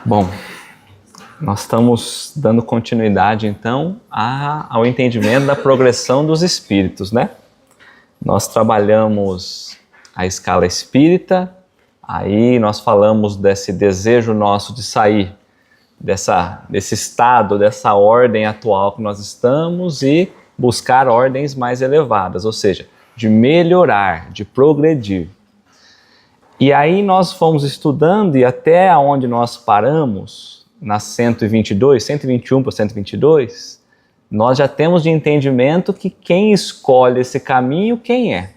Bom, nós estamos dando continuidade, então, ao entendimento da progressão dos espíritos, né? Nós trabalhamos a escala espírita, aí nós falamos desse desejo nosso de sair desse estado, dessa ordem atual que nós estamos e buscar ordens mais elevadas, ou seja, de melhorar, de progredir. E aí nós fomos estudando e até onde nós paramos, na 122, 121 para 122, nós já temos de entendimento que quem escolhe esse caminho, quem é?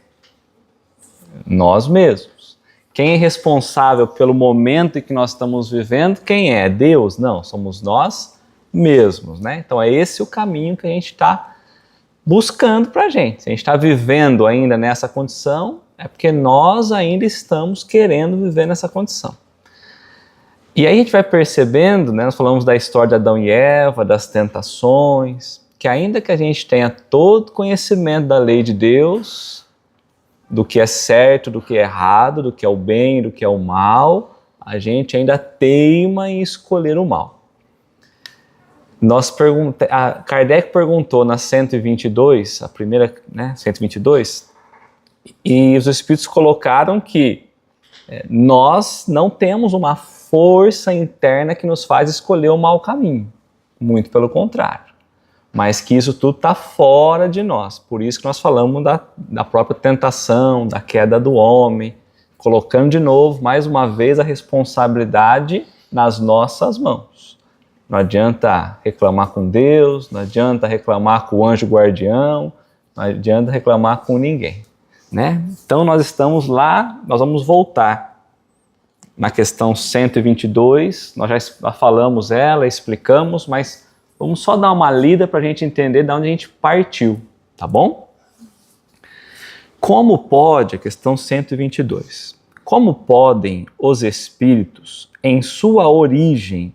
Nós mesmos. Quem é responsável pelo momento em que nós estamos vivendo, quem é? Deus? Não, somos nós mesmos, né? Então é esse o caminho que a gente está buscando para a gente. Se a gente está vivendo ainda nessa condição, é porque nós ainda estamos querendo viver nessa condição. E aí a gente vai percebendo, né, nós falamos da história de Adão e Eva, das tentações, que ainda que a gente tenha todo conhecimento da lei de Deus, do que é certo, do que é errado, do que é o bem, do que é o mal, a gente ainda teima em escolher o mal. Kardec perguntou na 122, a primeira, né, 122, e os espíritos colocaram que nós não temos uma força interna que nos faz escolher o mau caminho, muito pelo contrário, mas que isso tudo está fora de nós, por isso que nós falamos da própria tentação, da queda do homem, colocando de novo, mais uma vez, a responsabilidade nas nossas mãos. Não adianta reclamar com Deus, não adianta reclamar com o anjo guardião, não adianta reclamar com ninguém, né? Então nós estamos lá, nós vamos voltar na questão 122, nós já falamos ela, explicamos, mas vamos só dar uma lida para a gente entender de onde a gente partiu, tá bom? Como pode, a questão 122, como podem os espíritos, em sua origem,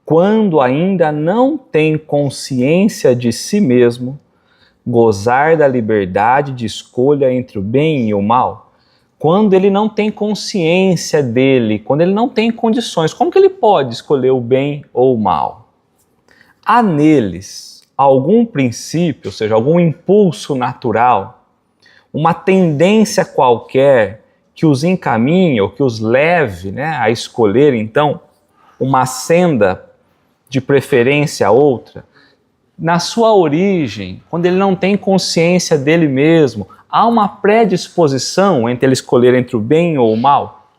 quando ainda não têm consciência de si mesmo, gozar da liberdade de escolha entre o bem e o mal? Quando ele não tem consciência dele, quando ele não tem condições, como que ele pode escolher o bem ou o mal? Há neles algum princípio, ou seja, algum impulso natural, uma tendência qualquer que os encaminhe ou que os leve, né, a escolher, então, uma senda de preferência a outra? Na sua origem, quando ele não tem consciência dele mesmo, há uma predisposição entre ele escolher entre o bem ou o mal?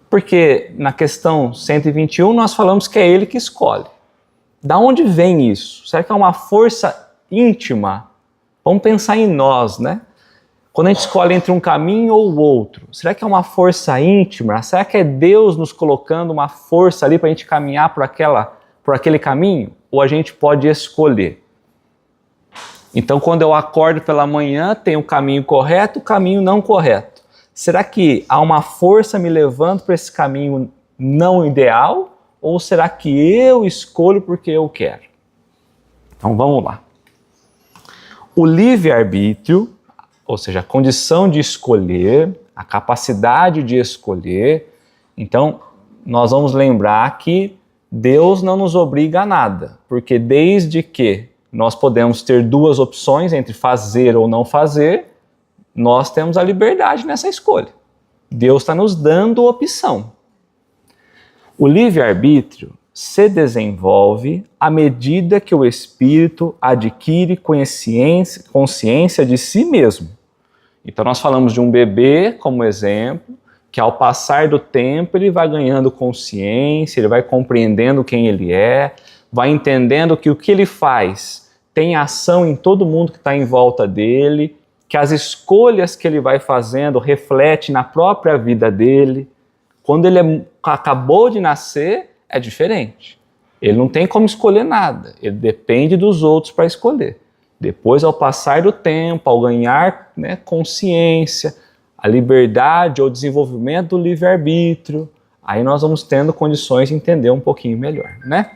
Porque na questão 121 nós falamos que é ele que escolhe. Da onde vem isso? Será que é uma força íntima? Vamos pensar em nós, né? Quando a gente escolhe entre um caminho ou o outro, será que é uma força íntima? Será que é Deus nos colocando uma força ali para a gente caminhar por aquele caminho? Ou a gente pode escolher? Então, quando eu acordo pela manhã, tem o caminho correto, o caminho não correto. Será que há uma força me levando para esse caminho não ideal? Ou será que eu escolho porque eu quero? Então, vamos lá. O livre-arbítrio, ou seja, a condição de escolher, a capacidade de escolher. Então, nós vamos lembrar que Deus não nos obriga a nada, porque desde que nós podemos ter duas opções entre fazer ou não fazer, nós temos a liberdade nessa escolha. Deus está nos dando opção. O livre-arbítrio se desenvolve à medida que o espírito adquire consciência de si mesmo. Então nós falamos de um bebê como exemplo, que ao passar do tempo ele vai ganhando consciência, ele vai compreendendo quem ele é, vai entendendo que o que ele faz tem ação em todo mundo que está em volta dele, que as escolhas que ele vai fazendo refletem na própria vida dele. Quando ele acabou de nascer, é diferente. Ele não tem como escolher nada, ele depende dos outros para escolher. Depois, ao passar do tempo, ao ganhar, né, consciência, a liberdade ou desenvolvimento do livre-arbítrio, aí nós vamos tendo condições de entender um pouquinho melhor, né?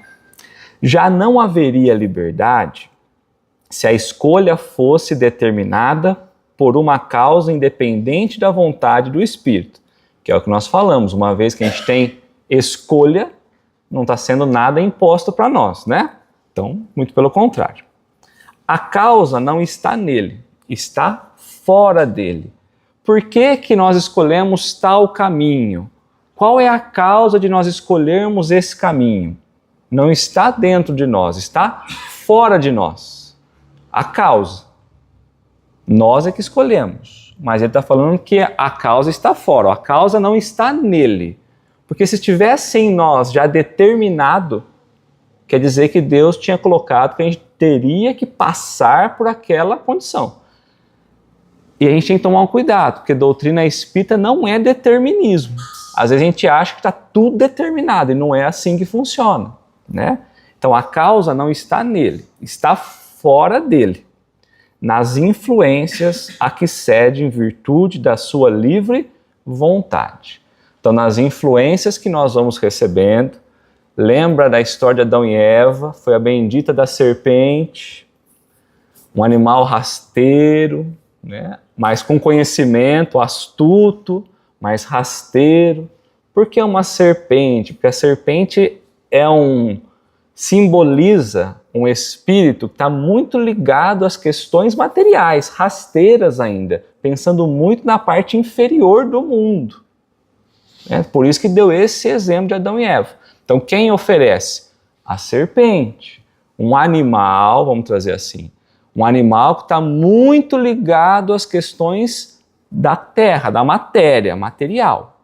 Já não haveria liberdade se a escolha fosse determinada por uma causa independente da vontade do espírito, que é o que nós falamos, uma vez que a gente tem escolha, não está sendo nada imposto para nós, né? Então, muito pelo contrário. A causa não está nele, está fora dele. Por que que nós escolhemos tal caminho? Qual é a causa de nós escolhermos esse caminho? Não está dentro de nós, está fora de nós. A causa. Nós é que escolhemos. Mas ele está falando que a causa está fora, a causa não está nele. Porque se estivesse em nós já determinado, quer dizer que Deus tinha colocado que a gente teria que passar por aquela condição. E a gente tem que tomar um cuidado, porque doutrina espírita não é determinismo. Às vezes a gente acha que está tudo determinado e não é assim que funciona, né? Então a causa não está nele, está fora dele, nas influências a que cede em virtude da sua livre vontade. Então nas influências que nós vamos recebendo, lembra da história de Adão e Eva, foi a bendita da serpente, um animal rasteiro, né? Mas com conhecimento, astuto, mas rasteiro. Por que uma serpente? Porque a serpente simboliza um espírito que está muito ligado às questões materiais, rasteiras ainda, pensando muito na parte inferior do mundo. É por isso que deu esse exemplo de Adão e Eva. Então quem oferece? A serpente, um animal, vamos trazer assim, um animal que está muito ligado às questões da terra, da matéria, material.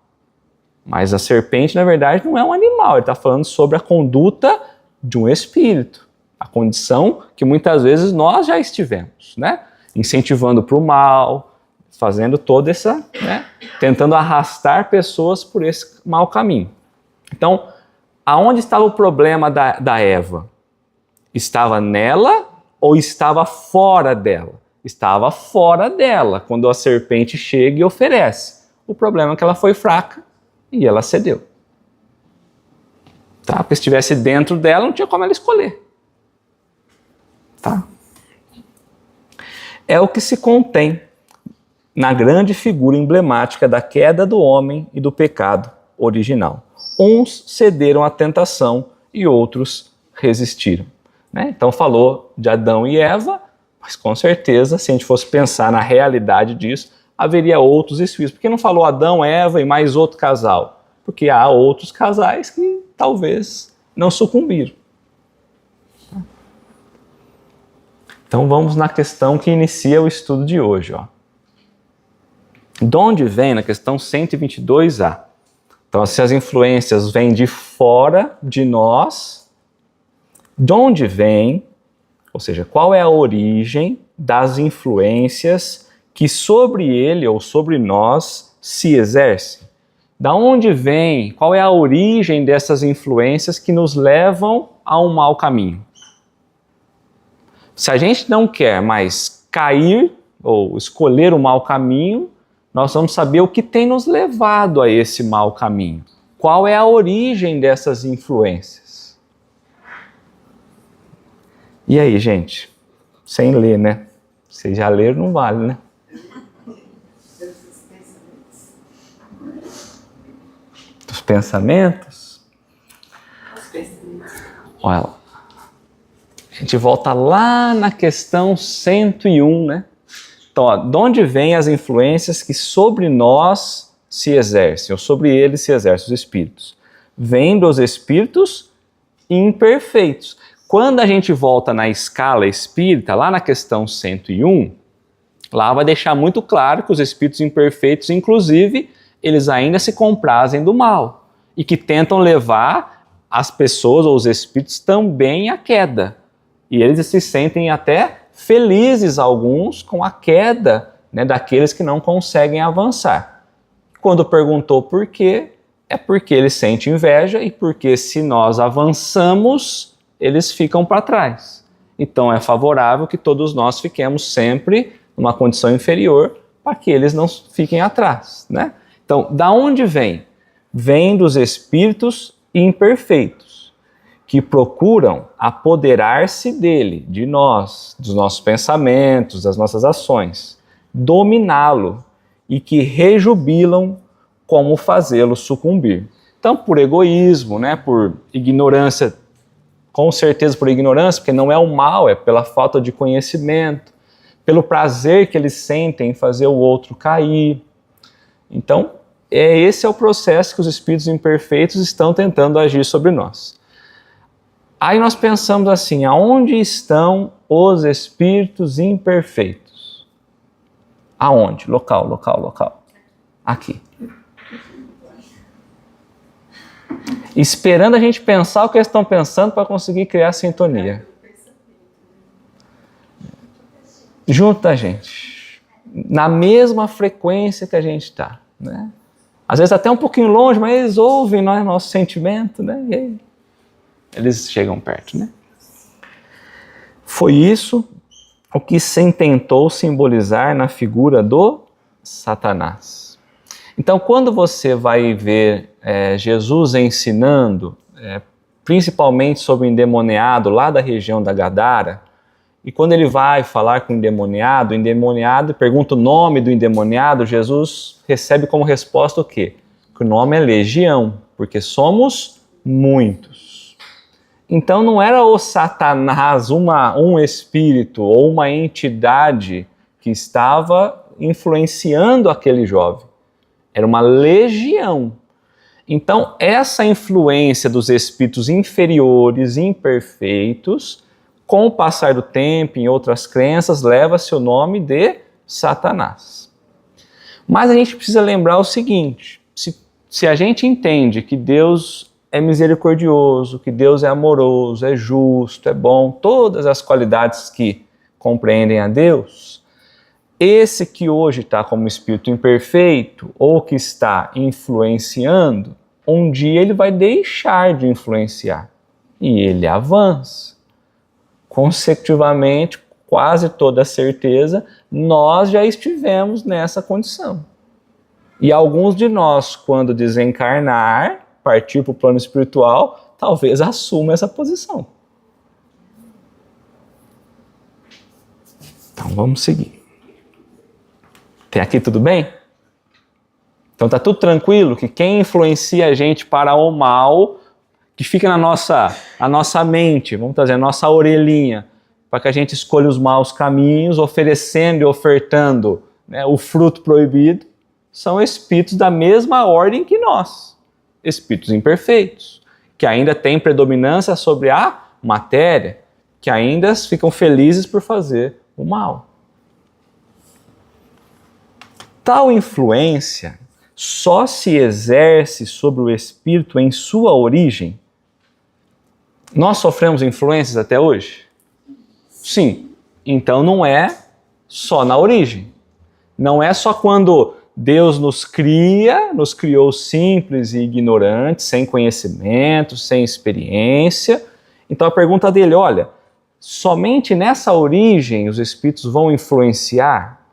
Mas a serpente, na verdade, não é um animal, ele está falando sobre a conduta de um espírito, a condição que muitas vezes nós já estivemos, né? Incentivando para o mal, fazendo toda essa, né? Tentando arrastar pessoas por esse mau caminho. Então, aonde estava o problema da Eva? Estava nela ou estava fora dela? Estava fora dela, quando a serpente chega e oferece. O problema é que ela foi fraca e ela cedeu. Tá? Porque se estivesse dentro dela, não tinha como ela escolher. Tá? É o que se contém na grande figura emblemática da queda do homem e do pecado original. Uns cederam à tentação e outros resistiram. Né? Então falou de Adão e Eva, mas com certeza, se a gente fosse pensar na realidade disso, haveria outros espíritos. Por que não falou Adão, Eva e mais outro casal? Porque há outros casais que talvez não sucumbiram. Então vamos na questão que inicia o estudo de hoje. Ó. De onde vem, na questão 122A? Então, se as influências vêm de fora de nós, de onde vem, ou seja, qual é a origem das influências que sobre ele ou sobre nós se exercem? Da onde vem, qual é a origem dessas influências que nos levam a um mau caminho? Se a gente não quer mais cair ou escolher o mau caminho, nós vamos saber o que tem nos levado a esse mau caminho. Qual é a origem dessas influências? E aí, gente? Sem ler, né? Vocês já leram, não vale, né? Os pensamentos? Olha lá. A gente volta lá na questão 101, né? Então, ó, de onde vêm as influências que sobre nós se exercem, ou sobre eles se exercem os espíritos? Vêm dos espíritos imperfeitos. Quando a gente volta na escala espírita, lá na questão 101, lá vai deixar muito claro que os espíritos imperfeitos, inclusive, eles ainda se comprazem do mal e que tentam levar as pessoas ou os espíritos também à queda. E eles se sentem até felizes, alguns, com a queda, né, daqueles que não conseguem avançar. Quando perguntou por quê, é porque eles sentem inveja e porque se nós avançamos, eles ficam para trás. Então é favorável que todos nós fiquemos sempre numa condição inferior para que eles não fiquem atrás, né? Então, da onde vem? Vem dos espíritos imperfeitos, que procuram apoderar-se dele, de nós, dos nossos pensamentos, das nossas ações, dominá-lo e que rejubilam como fazê-lo sucumbir. Então, por egoísmo, né, por ignorância, com certeza por ignorância, porque não é o mal, é pela falta de conhecimento, pelo prazer que eles sentem em fazer o outro cair. Então, esse é o processo que os espíritos imperfeitos estão tentando agir sobre nós. Aí nós pensamos assim, aonde estão os espíritos imperfeitos? Aonde? Local. Aqui. Esperando a gente pensar o que eles estão pensando para conseguir criar sintonia. Junto da gente. Na mesma frequência que a gente está, né? Às vezes até um pouquinho longe, mas eles ouvem, não é, nosso sentimento, né? E aí, eles chegam perto, né? Foi isso o que se tentou simbolizar na figura do Satanás. Então, quando você vai ver Jesus ensinando, principalmente sobre o endemoniado lá da região da Gadara, e quando ele vai falar com o endemoniado pergunta o nome do endemoniado, Jesus recebe como resposta o quê? Que o nome é legião, porque somos muitos. Então não era o Satanás, um espírito ou uma entidade que estava influenciando aquele jovem. Era uma legião. Então essa influência dos espíritos inferiores, imperfeitos, com o passar do tempo, em outras crenças, leva-se o nome de Satanás. Mas a gente precisa lembrar o seguinte, se a gente entende que Deus é misericordioso, que Deus é amoroso, é justo, é bom, todas as qualidades que compreendem a Deus, esse que hoje está como espírito imperfeito, ou que está influenciando, um dia ele vai deixar de influenciar, e ele avança. Consecutivamente, quase toda certeza, nós já estivemos nessa condição. E alguns de nós, quando desencarnar, partir para o plano espiritual, talvez assumam essa posição. Então vamos seguir. Até aqui tudo bem? Então está tudo tranquilo que quem influencia a gente para o mal, que fica na nossa mente, vamos trazer a nossa orelhinha, para que a gente escolha os maus caminhos, oferecendo e ofertando, né, o fruto proibido, são espíritos da mesma ordem que nós, espíritos imperfeitos, que ainda têm predominância sobre a matéria, que ainda ficam felizes por fazer o mal. Tal influência só se exerce sobre o espírito em sua origem. Nós sofremos influências até hoje? Sim. Então não é só na origem. Não é só quando Deus nos criou simples e ignorantes, sem conhecimento, sem experiência. Então a pergunta dele, olha, somente nessa origem os espíritos vão influenciar?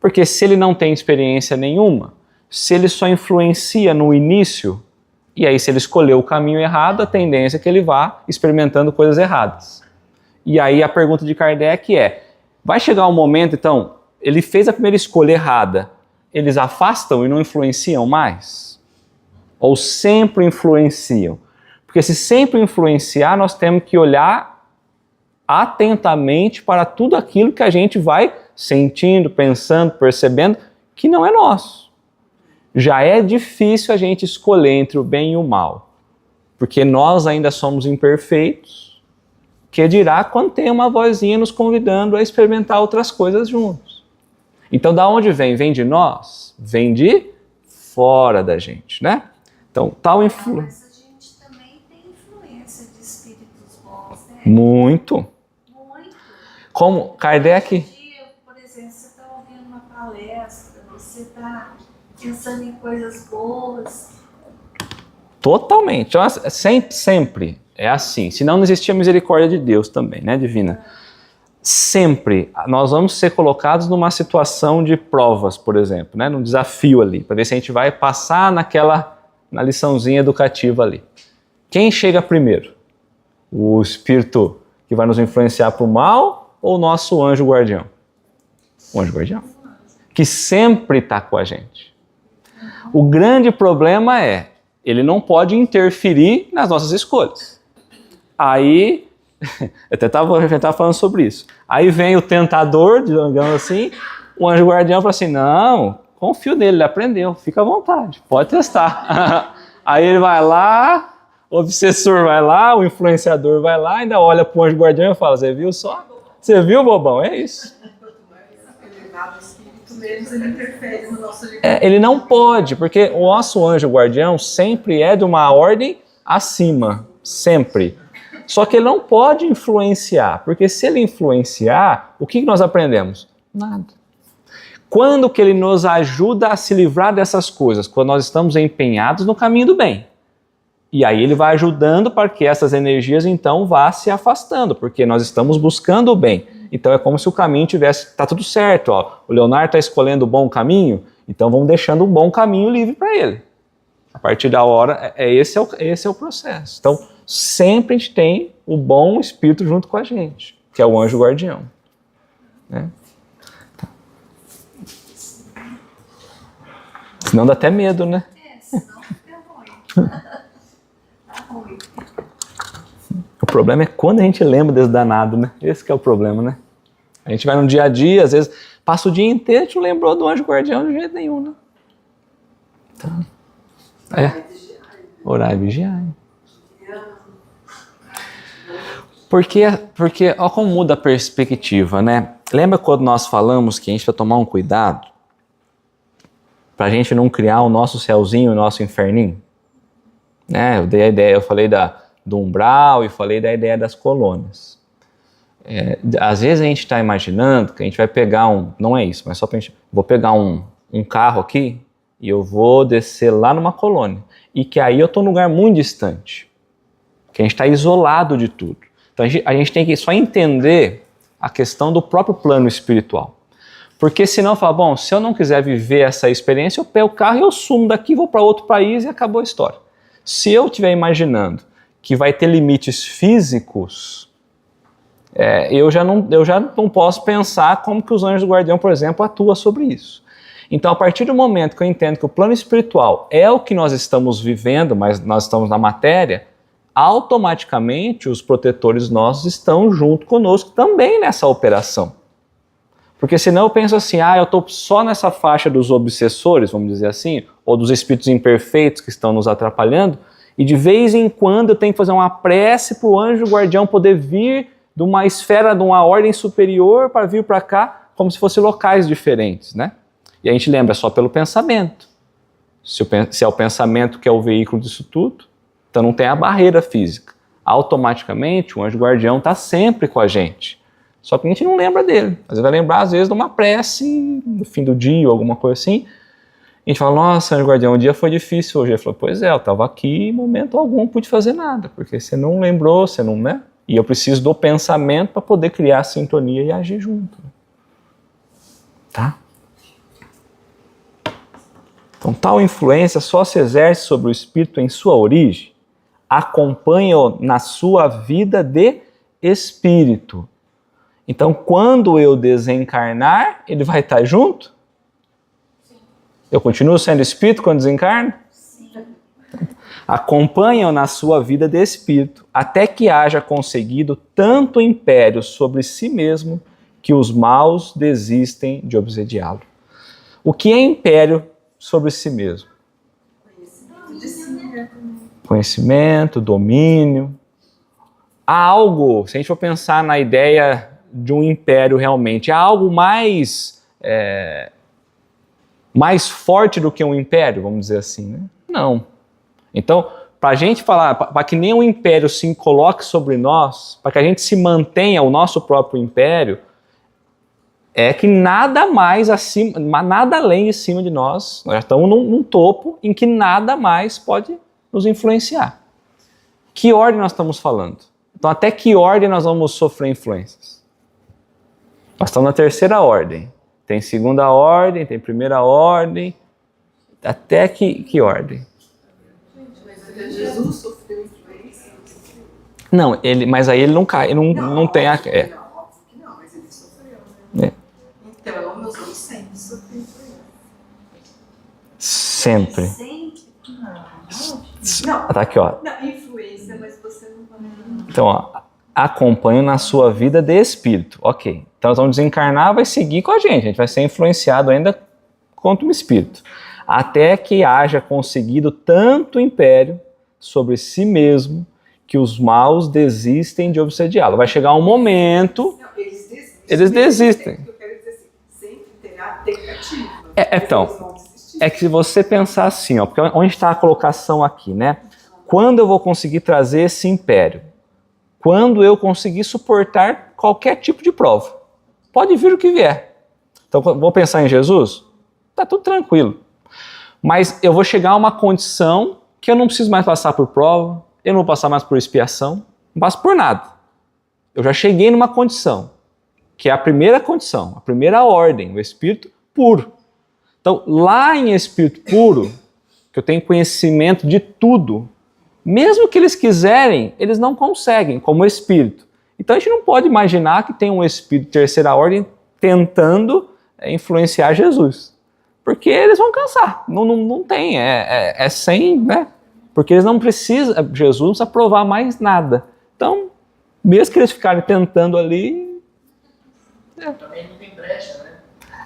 Porque se ele não tem experiência nenhuma, se ele só influencia no início, e aí se ele escolheu o caminho errado, a tendência é que ele vá experimentando coisas erradas. E aí a pergunta de Kardec vai chegar um momento, então, ele fez a primeira escolha errada, eles afastam e não influenciam mais? Ou sempre influenciam? Porque se sempre influenciar, nós temos que olhar atentamente para tudo aquilo que a gente vai sentindo, pensando, percebendo, que não é nosso. Já é difícil a gente escolher entre o bem e o mal, porque nós ainda somos imperfeitos, que dirá quando tem uma vozinha nos convidando a experimentar outras coisas juntos. Então, da onde vem? Vem de nós? Vem de fora da gente, né? Então, tal influência... Mas a gente também tem influência de espíritos bons, né? Muito. Como Kardec... Por exemplo, você está ouvindo uma palestra, você está pensando em coisas boas. Totalmente. Então, sempre é assim. Senão não existia misericórdia de Deus também, né, divina? Sempre nós vamos ser colocados numa situação de provas, por exemplo, né, num desafio ali, para ver se a gente vai passar na liçãozinha educativa ali. Quem chega primeiro? O espírito que vai nos influenciar para o mal ou o nosso anjo guardião? O anjo guardião, que sempre está com a gente. O grande problema ele não pode interferir nas nossas escolhas. Aí, eu até estava falando sobre isso. Aí vem o tentador, digamos assim, o anjo guardião fala assim, não, confio nele, ele aprendeu, fica à vontade, pode testar. Aí ele vai lá, o obsessor vai lá, o influenciador vai lá, ainda olha para o anjo guardião e fala, você viu só? Você viu, bobão? É isso. Ele não pode, porque o nosso anjo guardião sempre é de uma ordem acima, sempre. Só que ele não pode influenciar, porque se ele influenciar, o que nós aprendemos? Nada. Quando que ele nos ajuda a se livrar dessas coisas? Quando nós estamos empenhados no caminho do bem. E aí ele vai ajudando para que essas energias então vá se afastando, porque nós estamos buscando o bem. Então é como se o caminho tivesse, tá tudo certo, ó. O Leonardo está escolhendo o bom caminho, então vamos deixando o bom caminho livre para ele. A partir da hora, esse é o processo. Então sempre a gente tem o bom espírito junto com a gente, que é o anjo guardião. Né? Senão dá até medo, né? Senão fica ruim. Tá ruim. O problema é quando a gente lembra desse danado, né? Esse que é o problema, né? A gente vai no dia a dia, às vezes passa o dia inteiro e a gente não lembrou do anjo guardião de jeito nenhum, né? Então, orar e vigiar. Porque, olha como muda a perspectiva, né? Lembra quando nós falamos que a gente vai tomar um cuidado para a gente não criar o nosso céuzinho, o nosso inferninho? Né? Eu dei a ideia, eu falei do umbral e falei da ideia das colônias. Às vezes a gente está imaginando que a gente vai pegar não é isso, mas só para a gente, vou pegar um carro aqui e eu vou descer lá numa colônia. E que aí eu estou num lugar muito distante, que a gente está isolado de tudo. Então a gente tem que só entender a questão do próprio plano espiritual. Porque senão fala, bom, se eu não quiser viver essa experiência, eu pego o carro e eu sumo daqui, vou para outro país e acabou a história. Se eu estiver imaginando que vai ter limites físicos, eu já não posso pensar como que os anjos do guardião, por exemplo, atuam sobre isso. Então, a partir do momento que eu entendo que o plano espiritual é o que nós estamos vivendo, mas nós estamos na matéria, automaticamente os protetores nossos estão junto conosco também nessa operação. Porque senão eu penso assim, eu estou só nessa faixa dos obsessores, vamos dizer assim, ou dos espíritos imperfeitos que estão nos atrapalhando, e de vez em quando eu tenho que fazer uma prece para o anjo guardião poder vir de uma esfera, de uma ordem superior para vir para cá, como se fossem locais diferentes, né? E a gente lembra só pelo pensamento. Se é o pensamento que é o veículo disso tudo, então não tem a barreira física. Automaticamente o anjo guardião está sempre com a gente. Só que a gente não lembra dele. Às vezes vai lembrar, às vezes, de uma prece no fim do dia ou alguma coisa assim. A gente fala, nossa, anjo guardião, o dia foi difícil hoje. Ele falou, pois eu estava aqui e em momento algum não pude fazer nada, porque você não lembrou, você não, né? E eu preciso do pensamento para poder criar a sintonia e agir junto. Tá? Então, tal influência só se exerce sobre o espírito em sua origem, acompanha-o na sua vida de espírito. Então, quando eu desencarnar, ele vai estar junto? Sim. Eu continuo sendo espírito quando desencarno? Sim. Acompanha-o na sua vida de espírito, até que haja conseguido tanto império sobre si mesmo, que os maus desistem de obsediá-lo. O que é império sobre si mesmo? Conhecimento, domínio. Há algo, se a gente for pensar na ideia de um império realmente, há algo mais forte do que um império, vamos dizer assim, né? Não. Então, para a gente falar, para que nenhum império se coloque sobre nós, para que a gente se mantenha o nosso próprio império, é que nada mais acima, nada além e cima de nós já estamos num topo em que nada mais pode nos influenciar. Que ordem nós estamos falando? Então, até que ordem nós vamos sofrer influências? Nós estamos na terceira ordem. Tem segunda ordem, tem primeira ordem. Até que ordem? Mas Jesus sofreu influência? Não, mas aí ele não cai, não tem a... Óbvio que não, mas ele sofreu, né? Então, nós vamos sempre sofrer influência. Sempre. Sempre? Não, Tá aqui, ó. não, influência, mas você não vai. Então, ó, acompanho na sua vida de espírito. Ok. Então, nós vamos desencarnar, vai seguir com a gente vai ser influenciado ainda contra o espírito. Até que haja conseguido tanto império sobre si mesmo que os maus desistem de obsediá-lo. Vai chegar um momento... Não, eles desistem. Eles desistem. Eu quero dizer assim, sempre terá tentativa. Então, Eles vão desistir. é que se você pensar assim, ó, porque onde está a colocação aqui, né? Quando eu vou conseguir trazer esse império? Quando eu conseguir suportar qualquer tipo de prova. Pode vir o que vier. Então, vou pensar em Jesus? Tá tudo tranquilo. Mas eu vou chegar a uma condição que eu não preciso mais passar por prova, eu não vou passar mais por expiação, não passo por nada. Eu já cheguei numa condição, que é a primeira condição, a primeira ordem, o espírito puro. Então, lá em espírito puro, que eu tenho conhecimento de tudo, mesmo que eles quiserem, eles não conseguem, como espírito. Então, a gente não pode imaginar que tem um espírito de terceira ordem tentando influenciar Jesus. Porque eles vão cansar, não tem, é sem, né? Porque eles não precisam, Jesus não precisa provar mais nada. Então, mesmo que eles ficarem tentando ali... Também não tem brecha,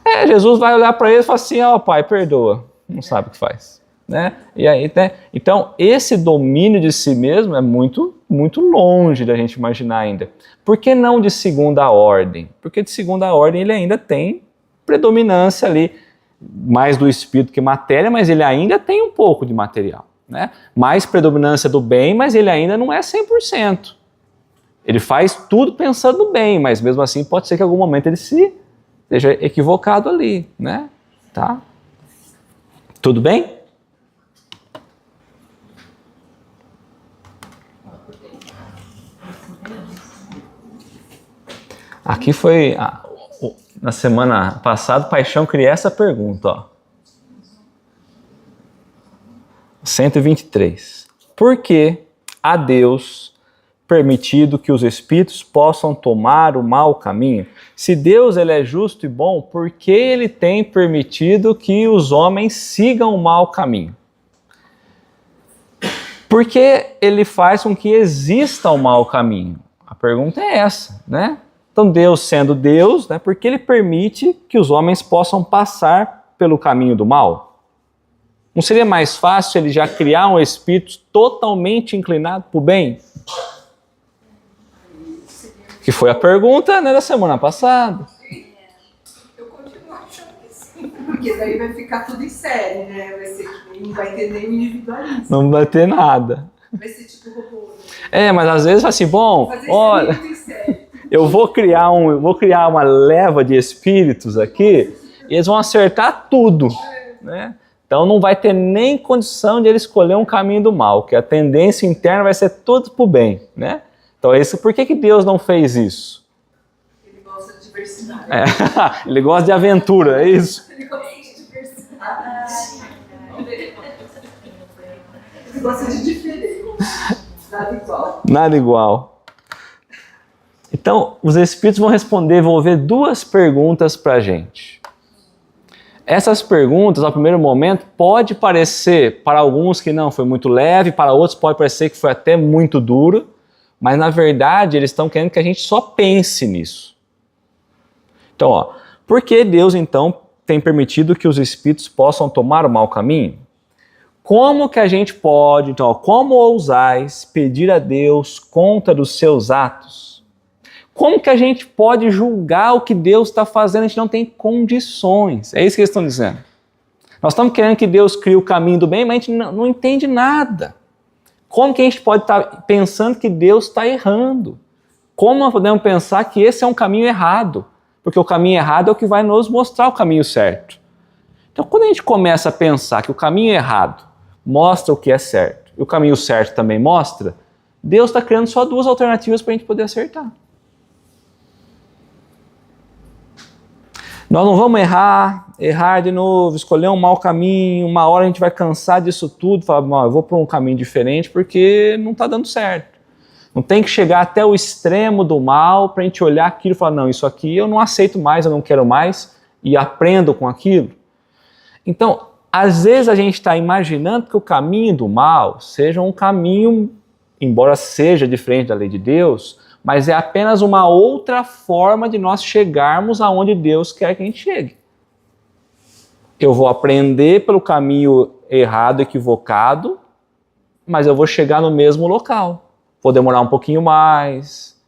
né? Jesus vai olhar para eles e falar assim, ó, pai, perdoa. Não sabe o que faz. Né? E aí, né? Então, esse domínio de si mesmo é muito, muito longe da gente imaginar ainda. Por que não de segunda ordem? Porque de segunda ordem ele ainda tem predominância ali, mais do espírito que matéria, mas ele ainda tem um pouco de material. Né? Mais predominância do bem, mas ele ainda não é 100%. Ele faz tudo pensando no bem, mas mesmo assim pode ser que em algum momento ele esteja equivocado ali. Né? Tá? Tudo bem? Aqui foi, na semana passada, Paixão queria essa pergunta, ó. 123. Por que a Deus permitido que os espíritos possam tomar o mau caminho? Se Deus ele é justo e bom, por que ele tem permitido que os homens sigam o mau caminho? Por que ele faz com que exista o mau caminho? A pergunta é essa, né? Então Deus sendo Deus, né, por que ele permite que os homens possam passar pelo caminho do mal? Não seria mais fácil ele já criar um espírito totalmente inclinado para o bem? Que foi a pergunta, né, da semana passada. Eu continuo achando que sim. Porque daí vai ficar tudo em série, né? Vai ser que não vai ter nem individualismo. Não vai ter nada. Vai ser tipo robô. Né? Mas às vezes assim, bom, Fazer olha, espírito em série. eu vou criar uma leva de espíritos aqui, e eles vão acertar tudo, né? Então não vai ter nem condição de ele escolher um caminho do mal, que a tendência interna vai ser tudo para o bem, né? Então por que Deus não fez isso? Ele gosta de diversidade. Ele gosta de aventura, é isso? Ele gosta de diversidade. Ele gosta de diferente. Nada igual. Nada igual. Então, os espíritos vão devolver duas perguntas para a gente. Essas perguntas, ao primeiro momento, pode parecer, para alguns que não, foi muito leve, para outros pode parecer que foi até muito duro, mas na verdade eles estão querendo que a gente só pense nisso. Então, ó, por que Deus então tem permitido que os espíritos possam tomar o mau caminho? Como que a gente pode, então, ó, como ousais pedir a Deus conta dos seus atos? Como que a gente pode julgar o que Deus está fazendo? A gente não tem condições. É isso que eles estão dizendo. Nós estamos querendo que Deus crie o caminho do bem, mas a gente não entende nada. Como que a gente pode estar pensando que Deus está errando? Como nós podemos pensar que esse é um caminho errado? Porque o caminho errado é o que vai nos mostrar o caminho certo. Então, quando a gente começa a pensar que o caminho errado mostra o que é certo, e o caminho certo também mostra, Deus está criando só duas alternativas para a gente poder acertar. Nós não vamos errar de novo, escolher um mau caminho, uma hora a gente vai cansar disso tudo, falar, eu vou para um caminho diferente porque não está dando certo. Não tem que chegar até o extremo do mal para a gente olhar aquilo e falar, não, isso aqui eu não aceito mais, eu não quero mais, e aprendo com aquilo. Então, às vezes a gente está imaginando que o caminho do mal seja um caminho, embora seja diferente da lei de Deus, mas é apenas uma outra forma de nós chegarmos aonde Deus quer que a gente chegue. Eu vou aprender pelo caminho errado, equivocado, mas eu vou chegar no mesmo local. Vou demorar um pouquinho mais,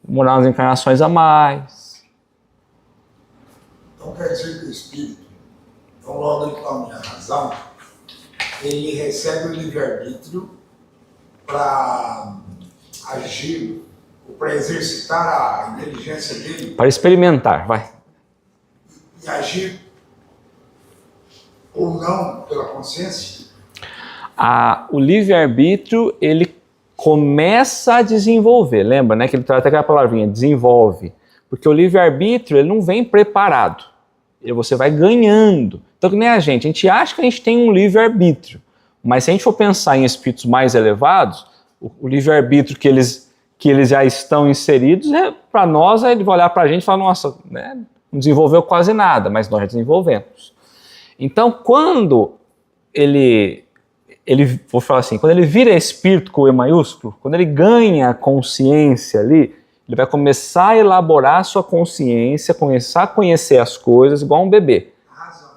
demorar umas encarnações a mais. Então quer dizer que o Espírito, então logo ele toma a razão, ele recebe o livre-arbítrio para agir, para exercitar a inteligência dele. Para experimentar, vai. E agir ou não pela consciência. O livre-arbítrio, ele começa a desenvolver. Lembra, né? Que ele traz até aquela palavrinha, desenvolve. Porque o livre-arbítrio, ele não vem preparado. Você vai ganhando. Então, que nem a gente acha que a gente tem um livre-arbítrio. Mas se a gente for pensar em espíritos mais elevados, o livre-arbítrio que eles já estão inseridos, para nós, ele vai olhar para a gente e falar, nossa, né, não desenvolveu quase nada, mas nós já desenvolvemos. Então, quando vou falar assim, quando ele vira espírito com o E maiúsculo, quando ele ganha a consciência ali, ele vai começar a elaborar a sua consciência, começar a conhecer as coisas, igual um bebê.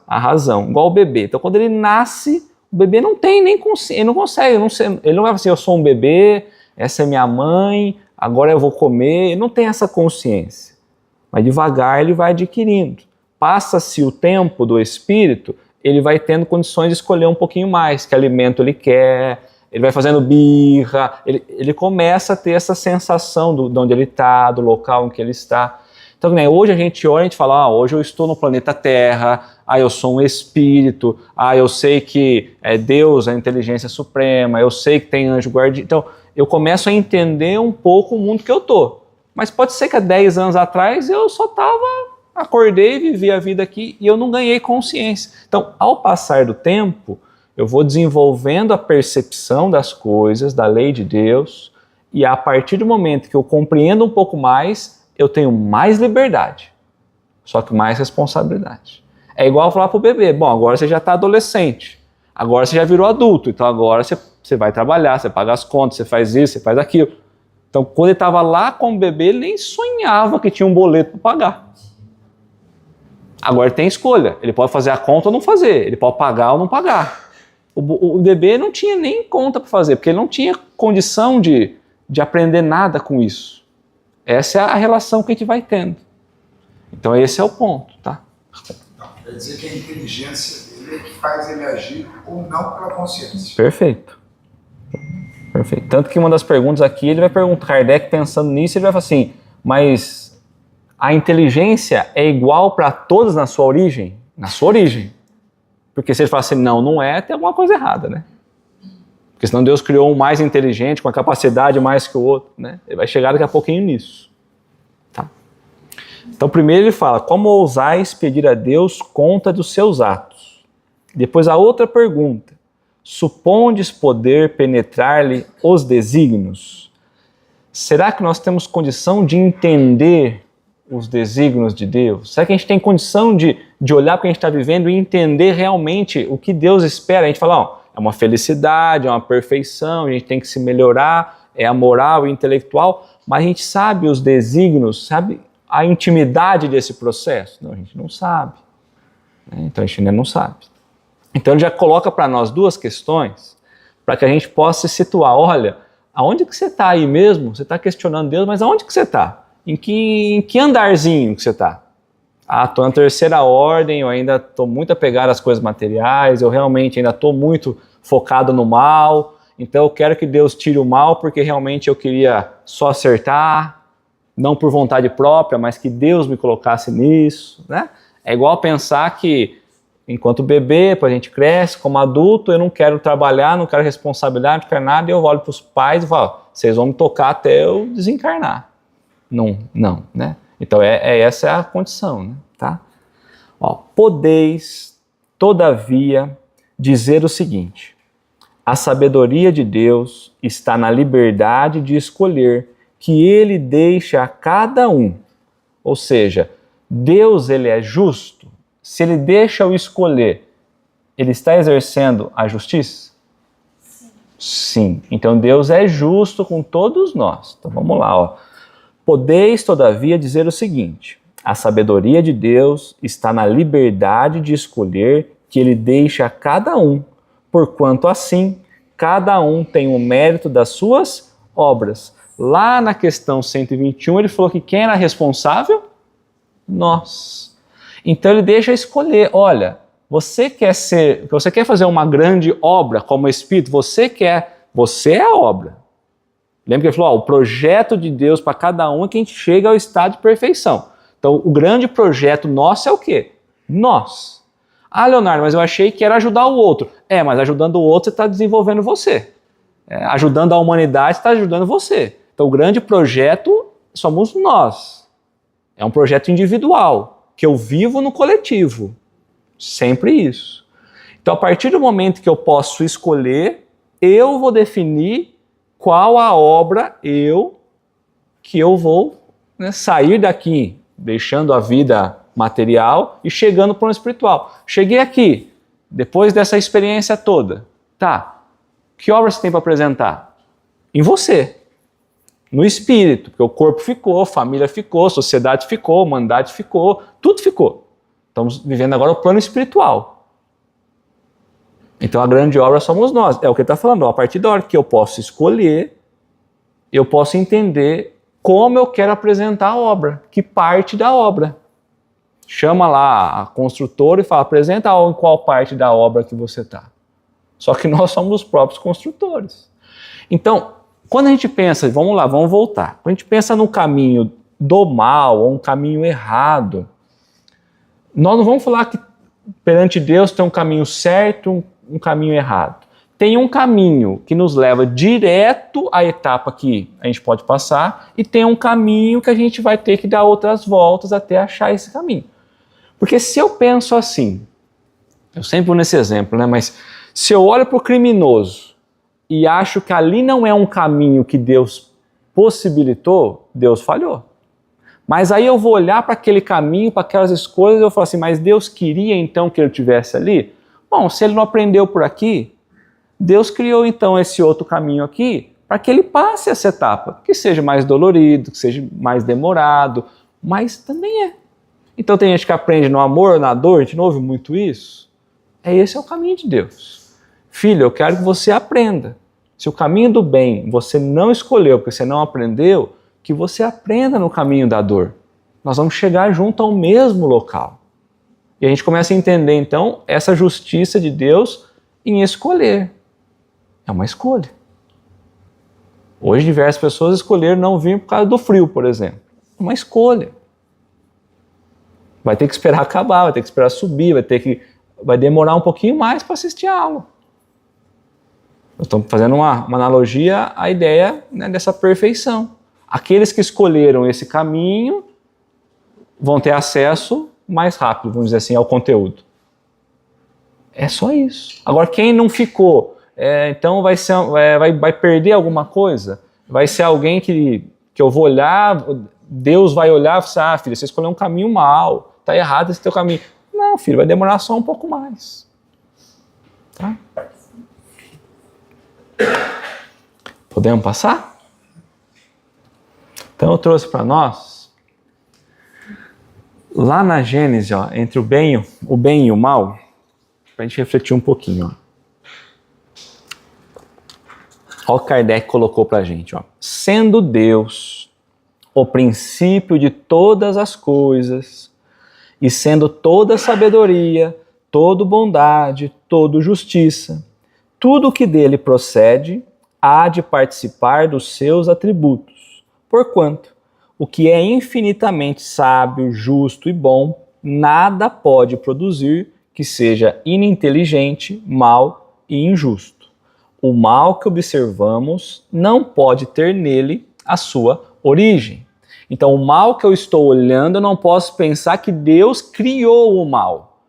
A razão, igual o bebê. Então, quando ele nasce, o bebê não tem nem consciência, ele não consegue, ele não vai assim, eu sou um bebê, essa é minha mãe, agora eu vou comer, ele não tem essa consciência. Mas devagar ele vai adquirindo. Passa-se o tempo do espírito, ele vai tendo condições de escolher um pouquinho mais, que alimento ele quer, ele vai fazendo birra, ele começa a ter essa sensação de onde ele está, do local em que ele está. Então, né, hoje a gente olha e a gente fala, hoje eu estou no planeta Terra, eu sou um espírito, eu sei que é Deus, a inteligência suprema, eu sei que tem anjo guardião. Então, eu começo a entender um pouco o mundo que eu estou. Mas pode ser que há 10 anos atrás eu só acordei, vivi a vida aqui e eu não ganhei consciência. Então, ao passar do tempo, eu vou desenvolvendo a percepção das coisas, da lei de Deus, e a partir do momento que eu compreendo um pouco mais, eu tenho mais liberdade, só que mais responsabilidade. É igual falar para o bebê, bom, agora você já está adolescente, agora você já virou adulto, então agora você vai trabalhar, você paga as contas, você faz isso, você faz aquilo. Então, quando ele estava lá com o bebê, ele nem sonhava que tinha um boleto para pagar. Agora ele tem escolha, ele pode fazer a conta ou não fazer, ele pode pagar ou não pagar. O bebê não tinha nem conta para fazer, porque ele não tinha condição de aprender nada com isso. Essa é a relação que a gente vai tendo. Então esse é o ponto, tá? Então, quer dizer que a inteligência dele é que faz ele agir ou não pela consciência. Perfeito. Perfeito. Tanto que uma das perguntas aqui, ele vai perguntar, Kardec pensando nisso, ele vai falar assim, mas a inteligência é igual para todos na sua origem? Na sua origem. Porque se ele falar assim, não é, tem alguma coisa errada, né? Porque senão Deus criou um mais inteligente, com a capacidade mais que o outro, né? Ele vai chegar daqui a pouquinho nisso. Tá? Então primeiro ele fala, como ousais pedir a Deus conta dos seus atos? Depois a outra pergunta, supondes poder penetrar-lhe os desígnios? Será que nós temos condição de entender os desígnios de Deus? Será que a gente tem condição de olhar para o que a gente está vivendo e entender realmente o que Deus espera? A gente fala, é uma felicidade, é uma perfeição, a gente tem que se melhorar, é a moral e intelectual, mas a gente sabe os desígnios, sabe a intimidade desse processo? Não, a gente não sabe. Então a gente ainda não sabe. Então ele já coloca para nós duas questões para que a gente possa se situar. Olha, aonde que você está aí mesmo? Você está questionando Deus, mas aonde que você está? Em que andarzinho que você está? Estou na terceira ordem, eu ainda estou muito apegado às coisas materiais, eu realmente ainda estou muito focado no mal, então eu quero que Deus tire o mal porque realmente eu queria só acertar, não por vontade própria, mas que Deus me colocasse nisso, né? É igual pensar que enquanto bebê, depois a gente cresce, como adulto, eu não quero trabalhar, não quero responsabilidade, não quero nada, e eu olho para os pais e falo, vocês vão me tocar até eu desencarnar. Não, né? Então essa é a condição, né? Tá? Podeis, todavia, dizer o seguinte, a sabedoria de Deus está na liberdade de escolher que Ele deixa a cada um. Ou seja, Deus ele é justo, se Ele deixa eu escolher ele está exercendo a justiça? Sim. Então Deus é justo com todos nós. Então vamos lá, ó. Podeis, todavia, dizer o seguinte: a sabedoria de Deus está na liberdade de escolher que Ele deixa a cada um, porquanto assim cada um tem o mérito das suas obras. Lá na questão 121 ele falou que quem era responsável? Nós. Então ele deixa escolher, olha, você quer fazer uma grande obra como Espírito, você é a obra. Lembra que ele falou, ó, o projeto de Deus para cada um é que a gente chega ao estado de perfeição. Então o grande projeto nosso é o quê? Nós. Ah, Leonardo, mas eu achei que era ajudar o outro. Mas ajudando o outro você está desenvolvendo você. Ajudando a humanidade você está ajudando você. Então o grande projeto somos nós. É um projeto individual, que eu vivo no coletivo. Sempre isso. Então a partir do momento que eu posso escolher, eu vou definir qual a obra que eu vou sair daqui, deixando a vida material e chegando para o espiritual. Cheguei aqui, depois dessa experiência toda. Tá, que obra você tem para apresentar? Em você. No espírito, porque o corpo ficou, a família ficou, a sociedade ficou, a humanidade ficou, tudo ficou. Estamos vivendo agora o plano espiritual. Então a grande obra somos nós. É o que ele está falando. A partir da hora que eu posso escolher, eu posso entender como eu quero apresentar a obra, que parte da obra. Chama lá a construtora e fala, apresenta em qual parte da obra que você está. Só que nós somos os próprios construtores. Então, quando a gente pensa, vamos lá, vamos voltar. Quando a gente pensa no caminho do mal ou um caminho errado, nós não vamos falar que perante Deus tem um caminho certo, um caminho errado. Tem um caminho que nos leva direto à etapa que a gente pode passar e tem um caminho que a gente vai ter que dar outras voltas até achar esse caminho. Porque se eu penso assim, eu sempre vou nesse exemplo, né? Mas se eu olho para o criminoso e acho que ali não é um caminho que Deus possibilitou, Deus falhou. Mas aí eu vou olhar para aquele caminho, para aquelas escolhas, e eu falo assim, mas Deus queria então que ele estivesse ali? Bom, se ele não aprendeu por aqui, Deus criou então esse outro caminho aqui para que ele passe essa etapa, que seja mais dolorido, que seja mais demorado, mas também é. Então tem gente que aprende no amor, na dor, a gente não ouve muito isso. Esse é o caminho de Deus. Filho, eu quero que você aprenda. Se o caminho do bem você não escolheu porque você não aprendeu, que você aprenda no caminho da dor. Nós vamos chegar junto ao mesmo local. E a gente começa a entender então essa justiça de Deus em escolher. É uma escolha. Hoje diversas pessoas escolheram não vir por causa do frio, por exemplo. É uma escolha. Vai ter que esperar acabar, vai ter que esperar subir, vai demorar um pouquinho mais para assistir a aula. Nós estamos fazendo uma analogia à ideia, né, dessa perfeição. Aqueles que escolheram esse caminho vão ter acesso mais rápido, vamos dizer assim, ao conteúdo. É só isso. Agora, quem não ficou, então vai perder alguma coisa? Vai ser alguém que eu vou olhar, Deus vai olhar e falar, filho, você escolheu um caminho mal, está errado esse teu caminho. Não, filho, vai demorar só um pouco mais. Tá? Podemos passar? Então eu trouxe para nós, lá na Gênesis, ó, entre o bem e o mal, para a gente refletir um pouquinho. Ó o Kardec colocou para a gente. Ó. Sendo Deus o princípio de todas as coisas, e sendo toda sabedoria, toda bondade, toda justiça, tudo que dele procede há de participar dos seus atributos. Porquanto, o que é infinitamente sábio, justo e bom, nada pode produzir que seja ininteligente, mau e injusto. O mal que observamos não pode ter nele a sua origem. Então, o mal que eu estou olhando, eu não posso pensar que Deus criou o mal,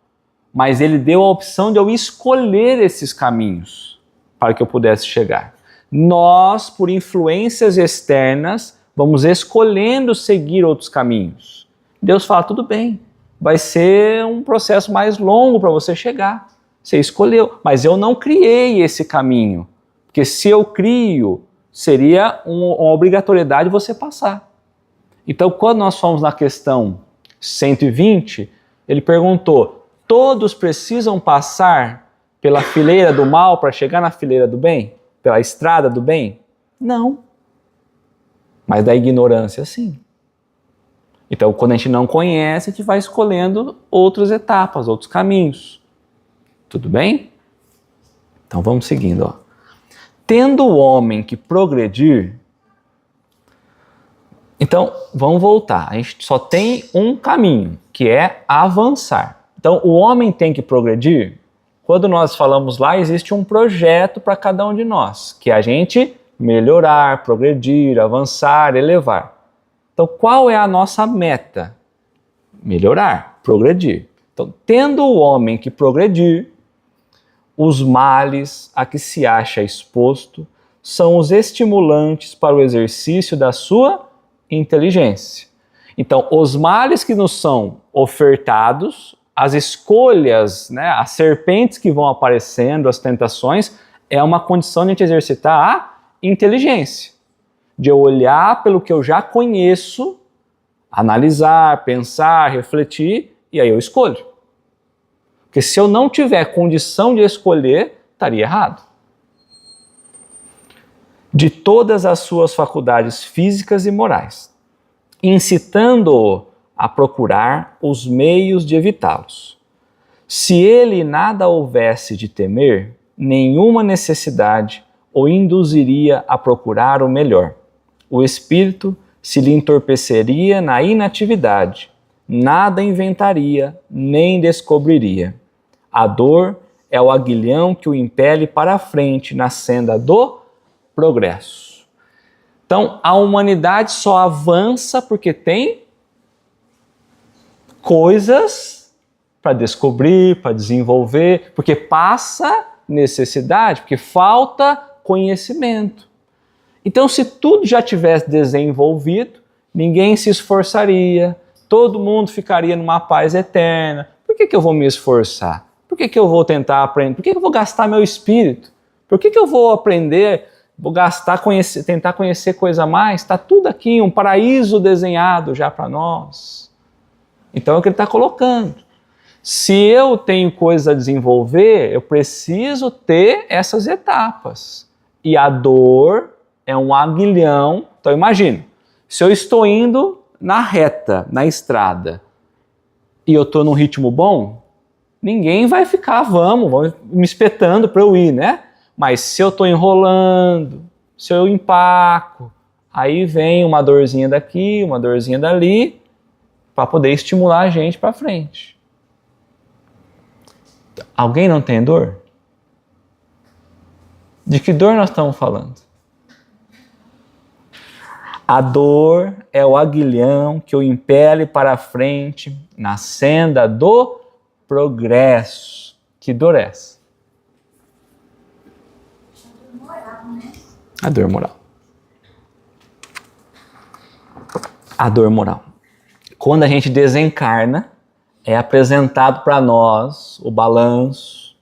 mas Ele deu a opção de eu escolher esses caminhos para que eu pudesse chegar. Nós, por influências externas, vamos escolhendo seguir outros caminhos. Deus fala, tudo bem, vai ser um processo mais longo para você chegar. Você escolheu, mas eu não criei esse caminho. Porque se eu crio, seria uma obrigatoriedade você passar. Então, quando nós fomos na questão 120, ele perguntou, todos precisam passar pela fileira do mal para chegar na fileira do bem? Pela estrada do bem? Não. Mas da ignorância, sim. Então, quando a gente não conhece, a gente vai escolhendo outras etapas, outros caminhos. Tudo bem? Então, vamos seguindo. Ó. Tendo o homem que progredir... Então, vamos voltar. A gente só tem um caminho, que é avançar. Então, o homem tem que progredir. Quando nós falamos lá, existe um projeto para cada um de nós, que é a gente melhorar, progredir, avançar, elevar. Então, qual é a nossa meta? Melhorar, progredir. Então, tendo o homem que progredir, os males a que se acha exposto são os estimulantes para o exercício da sua inteligência. Então, os males que nos são ofertados, as escolhas, né, as serpentes que vão aparecendo, as tentações, é uma condição de a gente exercitar a inteligência. De eu olhar pelo que eu já conheço, analisar, pensar, refletir, e aí eu escolho. Porque se eu não tiver condição de escolher, estaria errado. De todas as suas faculdades físicas e morais, incitando-o a procurar os meios de evitá-los. Se ele nada houvesse de temer, nenhuma necessidade o induziria a procurar o melhor. O espírito se lhe entorpeceria na inatividade, nada inventaria, nem descobriria. A dor é o aguilhão que o impele para a frente na senda do progresso. Então, a humanidade só avança porque tem coisas para descobrir, para desenvolver, porque passa necessidade, porque falta conhecimento. Então, se tudo já tivesse desenvolvido, ninguém se esforçaria, todo mundo ficaria numa paz eterna. Por que eu vou me esforçar? Por que eu vou tentar aprender? Por que eu vou gastar meu espírito? Por que eu vou aprender? Vou gastar, tentar conhecer coisa a mais? Está tudo aqui, um paraíso desenhado já para nós. Então é o que ele está colocando. Se eu tenho coisas a desenvolver, eu preciso ter essas etapas. E a dor é um aguilhão. Então imagine, se eu estou indo na reta, na estrada, e eu estou num ritmo bom, ninguém vai ficar, vão me espetando para eu ir, né? Mas se eu estou enrolando, se eu empaco, aí vem uma dorzinha daqui, uma dorzinha dali, para poder estimular a gente para frente. Alguém não tem dor? De que dor nós estamos falando? A dor é o aguilhão que o impele para a frente na senda do progresso. Que dor é essa? A dor moral. A dor moral. Quando a gente desencarna, é apresentado para nós o balanço,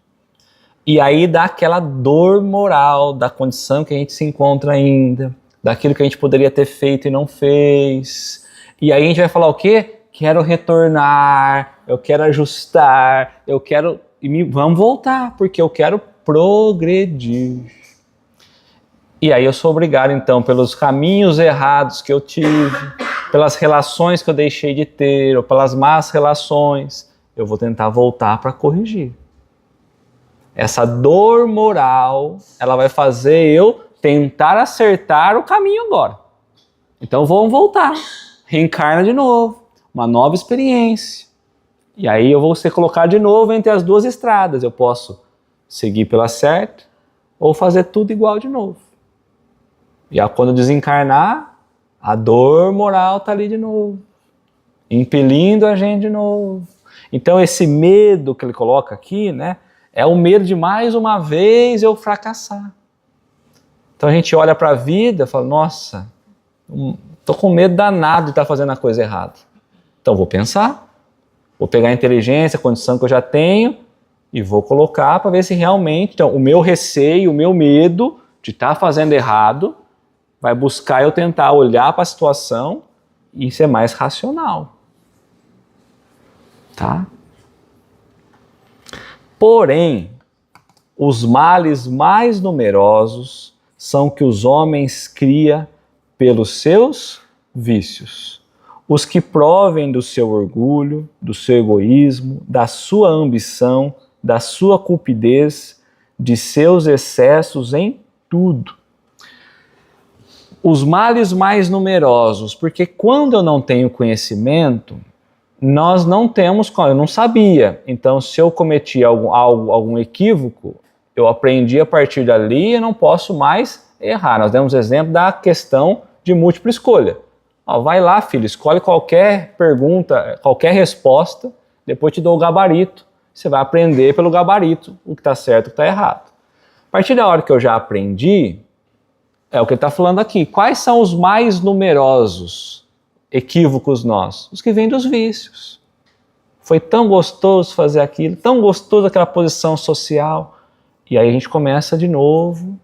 e aí dá aquela dor moral da condição que a gente se encontra ainda, daquilo que a gente poderia ter feito e não fez. E aí a gente vai falar o quê? Quero retornar, eu quero ajustar, eu quero... vamos voltar, porque eu quero progredir. E aí eu sou obrigado, então, pelos caminhos errados que eu tive, pelas relações que eu deixei de ter, ou pelas más relações, eu vou tentar voltar para corrigir. Essa dor moral, ela vai fazer eu tentar acertar o caminho agora. Então vamos voltar, reencarna de novo, uma nova experiência. E aí eu vou ser colocado de novo entre as duas estradas. Eu posso seguir pela certa ou fazer tudo igual de novo. E aí, quando desencarnar, a dor moral está ali de novo, impelindo a gente de novo. Então esse medo que ele coloca aqui, né, é o medo de mais uma vez eu fracassar. Então a gente olha para a vida e fala, nossa, estou com medo danado de estar fazendo a coisa errada. Então vou pensar, vou pegar a inteligência, a condição que eu já tenho e vou colocar para ver se realmente, então, o meu receio, o meu medo de estar fazendo errado, vai buscar eu tentar olhar para a situação e ser mais racional. Tá? Porém, os males mais numerosos são que os homens criam pelos seus vícios. Os que provém do seu orgulho, do seu egoísmo, da sua ambição, da sua cupidez, de seus excessos em tudo. Os males mais numerosos, porque quando eu não tenho conhecimento, nós não temos, eu não sabia. Então, se eu cometi algum equívoco, eu aprendi a partir dali e não posso mais errar. Nós demos exemplo da questão de múltipla escolha. Vai lá, filho, escolhe qualquer pergunta, qualquer resposta, depois te dou o gabarito. Você vai aprender pelo gabarito o que está certo e o que está errado. A partir da hora que eu já aprendi, é o que ele está falando aqui. Quais são os mais numerosos equívocos nossos? Os que vêm dos vícios. Foi tão gostoso fazer aquilo, tão gostoso aquela posição social. E aí a gente começa de novo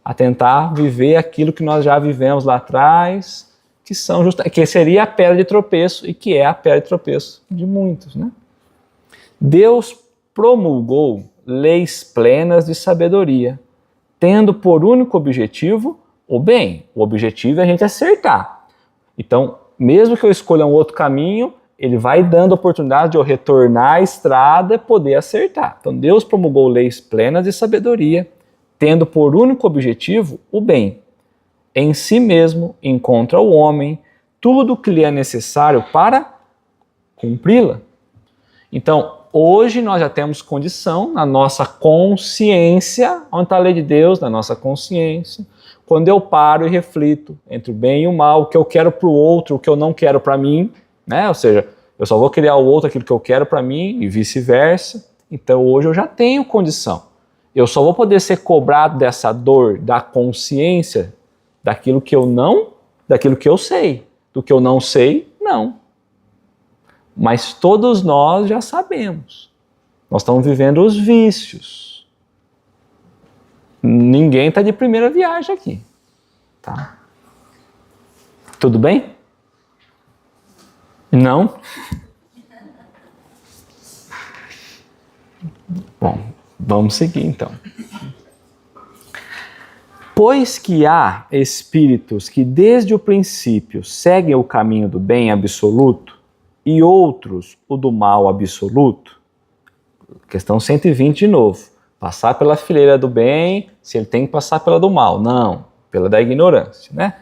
a tentar viver aquilo que nós já vivemos lá atrás, que seria a pedra de tropeço e que é a pedra de tropeço de muitos, né? Deus promulgou leis plenas de sabedoria, tendo por único objetivo o bem. O objetivo é a gente acertar. Então, mesmo que eu escolha um outro caminho, ele vai dando oportunidade de eu retornar à estrada e poder acertar. Então, Deus promulgou leis plenas de sabedoria, tendo por único objetivo o bem. Em si mesmo encontra o homem tudo o que lhe é necessário para cumpri-la. Então, hoje nós já temos condição, na nossa consciência, onde está a lei de Deus, na nossa consciência, quando eu paro e reflito entre o bem e o mal, o que eu quero para o outro, o que eu não quero para mim, né? Ou seja, eu só vou criar ao outro aquilo que eu quero para mim e vice-versa. Então hoje eu já tenho condição. Eu só vou poder ser cobrado dessa dor da consciência daquilo que eu sei. Do que eu não sei, não. Mas todos nós já sabemos. Nós estamos vivendo os vícios. Ninguém está de primeira viagem aqui. Tá? Tudo bem? Não? Bom, vamos seguir então. Pois que há espíritos que desde o princípio seguem o caminho do bem absoluto e outros o do mal absoluto, questão 120 de novo, passar pela fileira do bem, se ele tem que passar pela do mal, não, pela da ignorância, né?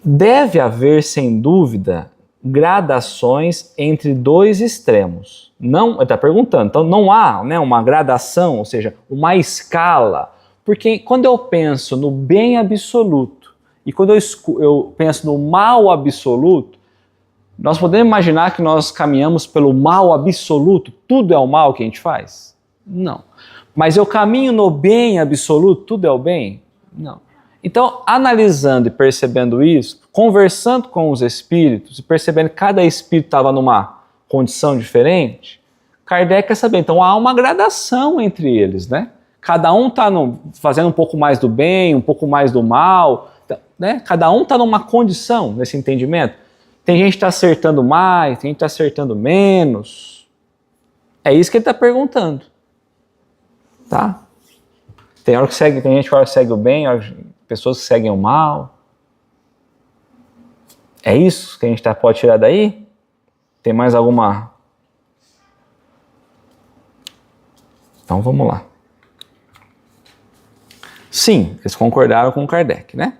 Deve haver, sem dúvida, gradações entre dois extremos. Não, ele está perguntando, então não há, né, uma gradação, ou seja, uma escala, porque quando eu penso no bem absoluto e quando eu penso no mal absoluto, nós podemos imaginar que nós caminhamos pelo mal absoluto, tudo é o mal que a gente faz? Não. Mas eu caminho no bem absoluto, tudo é o bem? Não. Então, analisando e percebendo isso, conversando com os espíritos e percebendo que cada espírito estava numa condição diferente, Kardec quer saber, então há uma gradação entre eles, né? Cada um está fazendo um pouco mais do bem, um pouco mais do mal, né? Cada um está numa condição nesse entendimento. Tem gente que está acertando mais, tem gente que está acertando menos. É isso que ele está perguntando. Tá? Tem gente que segue o bem, pessoas que seguem o mal. É isso que a gente pode tirar daí? Tem mais alguma? Então vamos lá. Sim, eles concordaram com Kardec, né?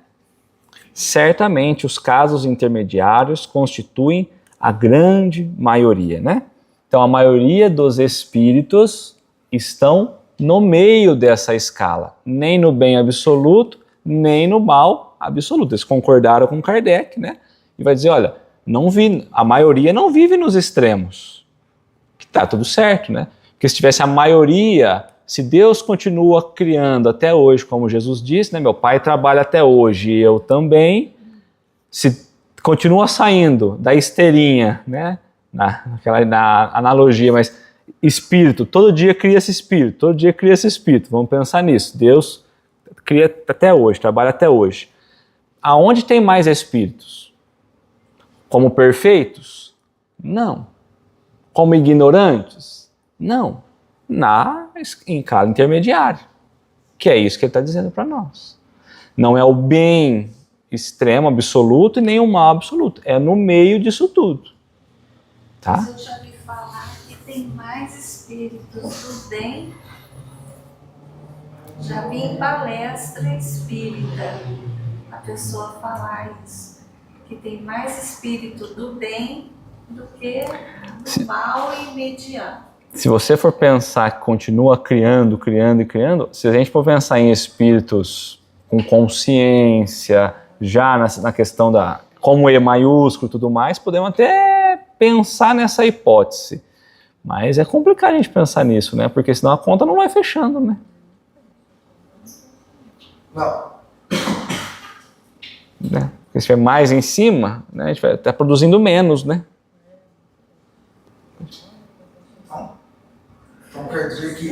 Certamente os casos intermediários constituem a grande maioria, né? Então a maioria dos espíritos estão no meio dessa escala, nem no bem absoluto, nem no mal absoluto. Eles concordaram com Kardec, né? E vai dizer, olha, a maioria não vive nos extremos. Que tá tudo certo, né? Porque se tivesse a maioria, se Deus continua criando até hoje, como Jesus disse, né? Meu pai trabalha até hoje e eu também, se continua saindo da esteirinha, né? Na analogia, mas Espírito, todo dia cria esse espírito, todo dia cria esse espírito. Vamos pensar nisso. Deus cria até hoje, trabalha até hoje. Aonde tem mais espíritos? Como perfeitos? Não. Como ignorantes? Não. Em cada intermediário. Que é isso que ele está dizendo para nós. Não é o bem extremo, absoluto, e nem o mal absoluto. É no meio disso tudo. Tá? Mas eu já vi falar que tem mais espíritos do bem. Já vi em palestra espírita a pessoa falar isso. Que tem mais espírito do bem do que do mal imediato. Se você for pensar que continua criando, criando e criando, se a gente for pensar em espíritos com consciência, já na questão da como E maiúsculo e tudo mais, podemos até pensar nessa hipótese. Mas é complicado a gente pensar nisso, né? Porque senão a conta não vai fechando, né? Não. Né? Porque se tiver mais em cima, né, a gente vai estar produzindo menos, né? Então quer dizer que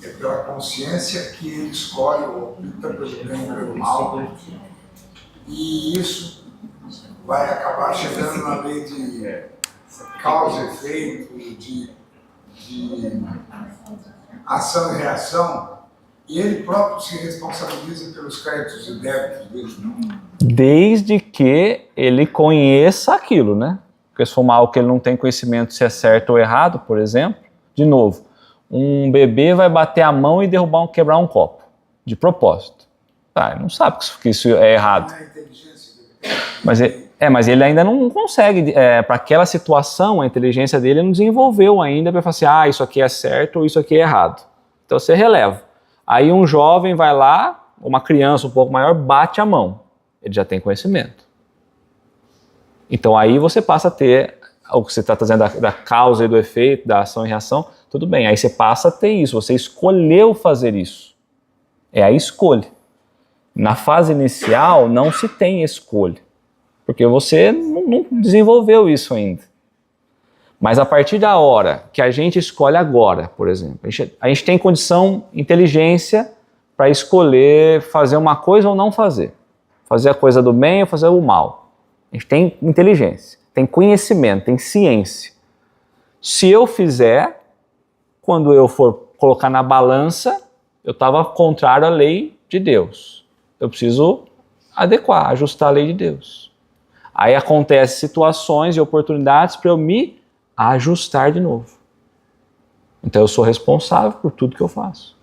é pela consciência que ele escolhe ou opta pelo bem e pelo mal. E isso vai acabar chegando na lei de causa e efeito, de ação e reação, e ele próprio se responsabiliza pelos créditos e débitos dele. Desde que ele conheça aquilo, né? Porque se for algo que ele não tem conhecimento se é certo ou errado, por exemplo, de novo, um bebê vai bater a mão e quebrar um copo, de propósito. Tá, ele não sabe que isso é errado. Não é inteligência dele. Mas ele ainda não consegue, para aquela situação, a inteligência dele não desenvolveu ainda para falar assim, isso aqui é certo ou isso aqui é errado. Então você releva. Aí um jovem vai lá, uma criança um pouco maior, bate a mão. Ele já tem conhecimento. Então aí você passa a ter o que você está trazendo da causa e do efeito, da ação e reação, tudo bem. Aí você passa a ter isso, você escolheu fazer isso. É a escolha. Na fase inicial não se tem escolha, porque você não desenvolveu isso ainda. Mas a partir da hora que a gente escolhe agora, por exemplo, a gente tem condição, inteligência para escolher fazer uma coisa ou não fazer. Fazer a coisa do bem ou fazer o mal. A gente tem inteligência, tem conhecimento, tem ciência. Se eu fizer, quando eu for colocar na balança, eu estava contrário à lei de Deus. Eu preciso adequar, ajustar a lei de Deus. Aí acontecem situações e oportunidades para eu me ajustar de novo. Então eu sou responsável por tudo que eu faço.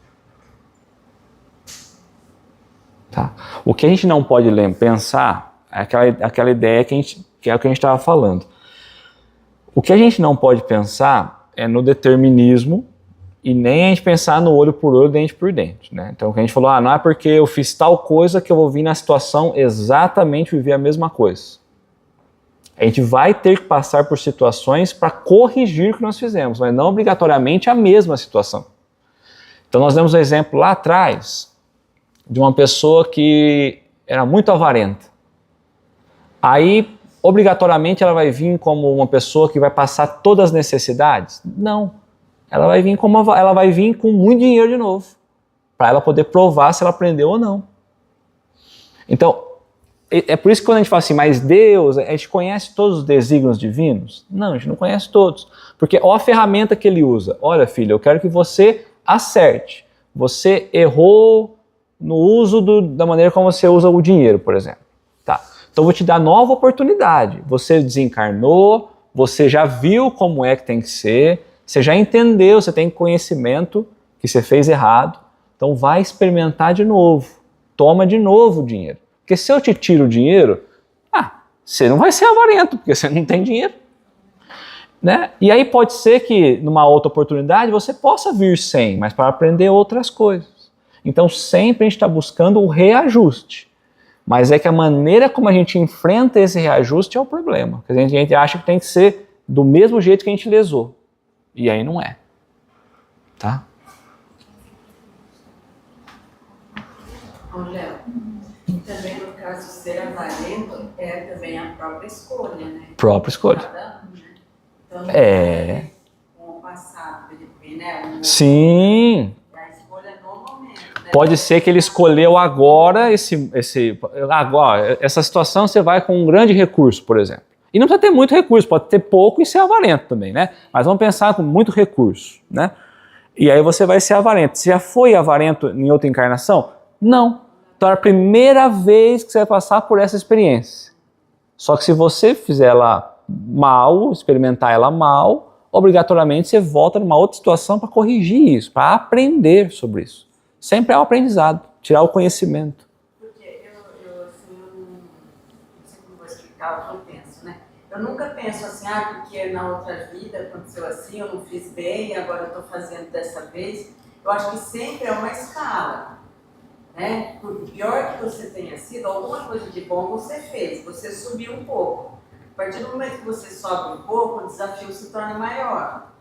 Tá? O que a gente não pode pensar é aquela ideia que é o que a gente estava falando. O que a gente não pode pensar é no determinismo e nem a gente pensar no olho por olho, dente por dente. Né? Então o que a gente falou, não é porque eu fiz tal coisa que eu vou vir na situação exatamente viver a mesma coisa. A gente vai ter que passar por situações para corrigir o que nós fizemos, mas não obrigatoriamente a mesma situação. Então nós demos um exemplo lá atrás de uma pessoa que era muito avarenta. Aí, obrigatoriamente, ela vai vir como uma pessoa que vai passar todas as necessidades? Não. Ela vai vir com muito dinheiro de novo, para ela poder provar se ela aprendeu ou não. Então, é por isso que quando a gente fala assim, mas Deus, a gente conhece todos os desígnios divinos? Não, a gente não conhece todos. Porque olha a ferramenta que ele usa. Olha, filho, eu quero que você acerte. Você errou no uso da maneira como você usa o dinheiro, por exemplo. Tá. Então eu vou te dar nova oportunidade. Você desencarnou, você já viu como é que tem que ser, você já entendeu, você tem conhecimento que você fez errado. Então vai experimentar de novo. Toma de novo o dinheiro. Porque se eu te tiro o dinheiro, você não vai ser avarento, porque você não tem dinheiro. Né? E aí pode ser que numa outra oportunidade você possa vir sem, mas para aprender outras coisas. Então sempre a gente está buscando o reajuste. Mas é que a maneira como a gente enfrenta esse reajuste é o problema. Porque a gente acha que tem que ser do mesmo jeito que a gente lesou. E aí não é. Tá? Ô, Léo, e também no caso ser avarento é também a própria escolha, né? Própria escolha. Cada um, né? Então, É. com o passado também, né? Sim. A escolha no momento, né? Pode ser que ele escolheu agora agora, essa situação você vai com um grande recurso, por exemplo. E não precisa ter muito recurso, pode ter pouco e ser avarento também, né? Mas vamos pensar com muito recurso, né? E aí você vai ser avarento. Você já foi avarento em outra encarnação? Não. Então é a primeira vez que você vai passar por essa experiência. Só que se você fizer ela mal, experimentar ela mal, obrigatoriamente você volta numa outra situação para corrigir isso, para aprender sobre isso. Sempre é o aprendizado, tirar o conhecimento. Porque eu assim, eu não sei como vou explicar o que eu penso, né? Eu nunca penso assim, porque na outra vida aconteceu assim, eu não fiz bem, agora eu estou fazendo dessa vez. Eu acho que sempre é uma escala, né? Por pior que você tenha sido, alguma coisa de bom você fez, você subiu um pouco. A partir do momento que você sobe um pouco, o desafio se torna maior.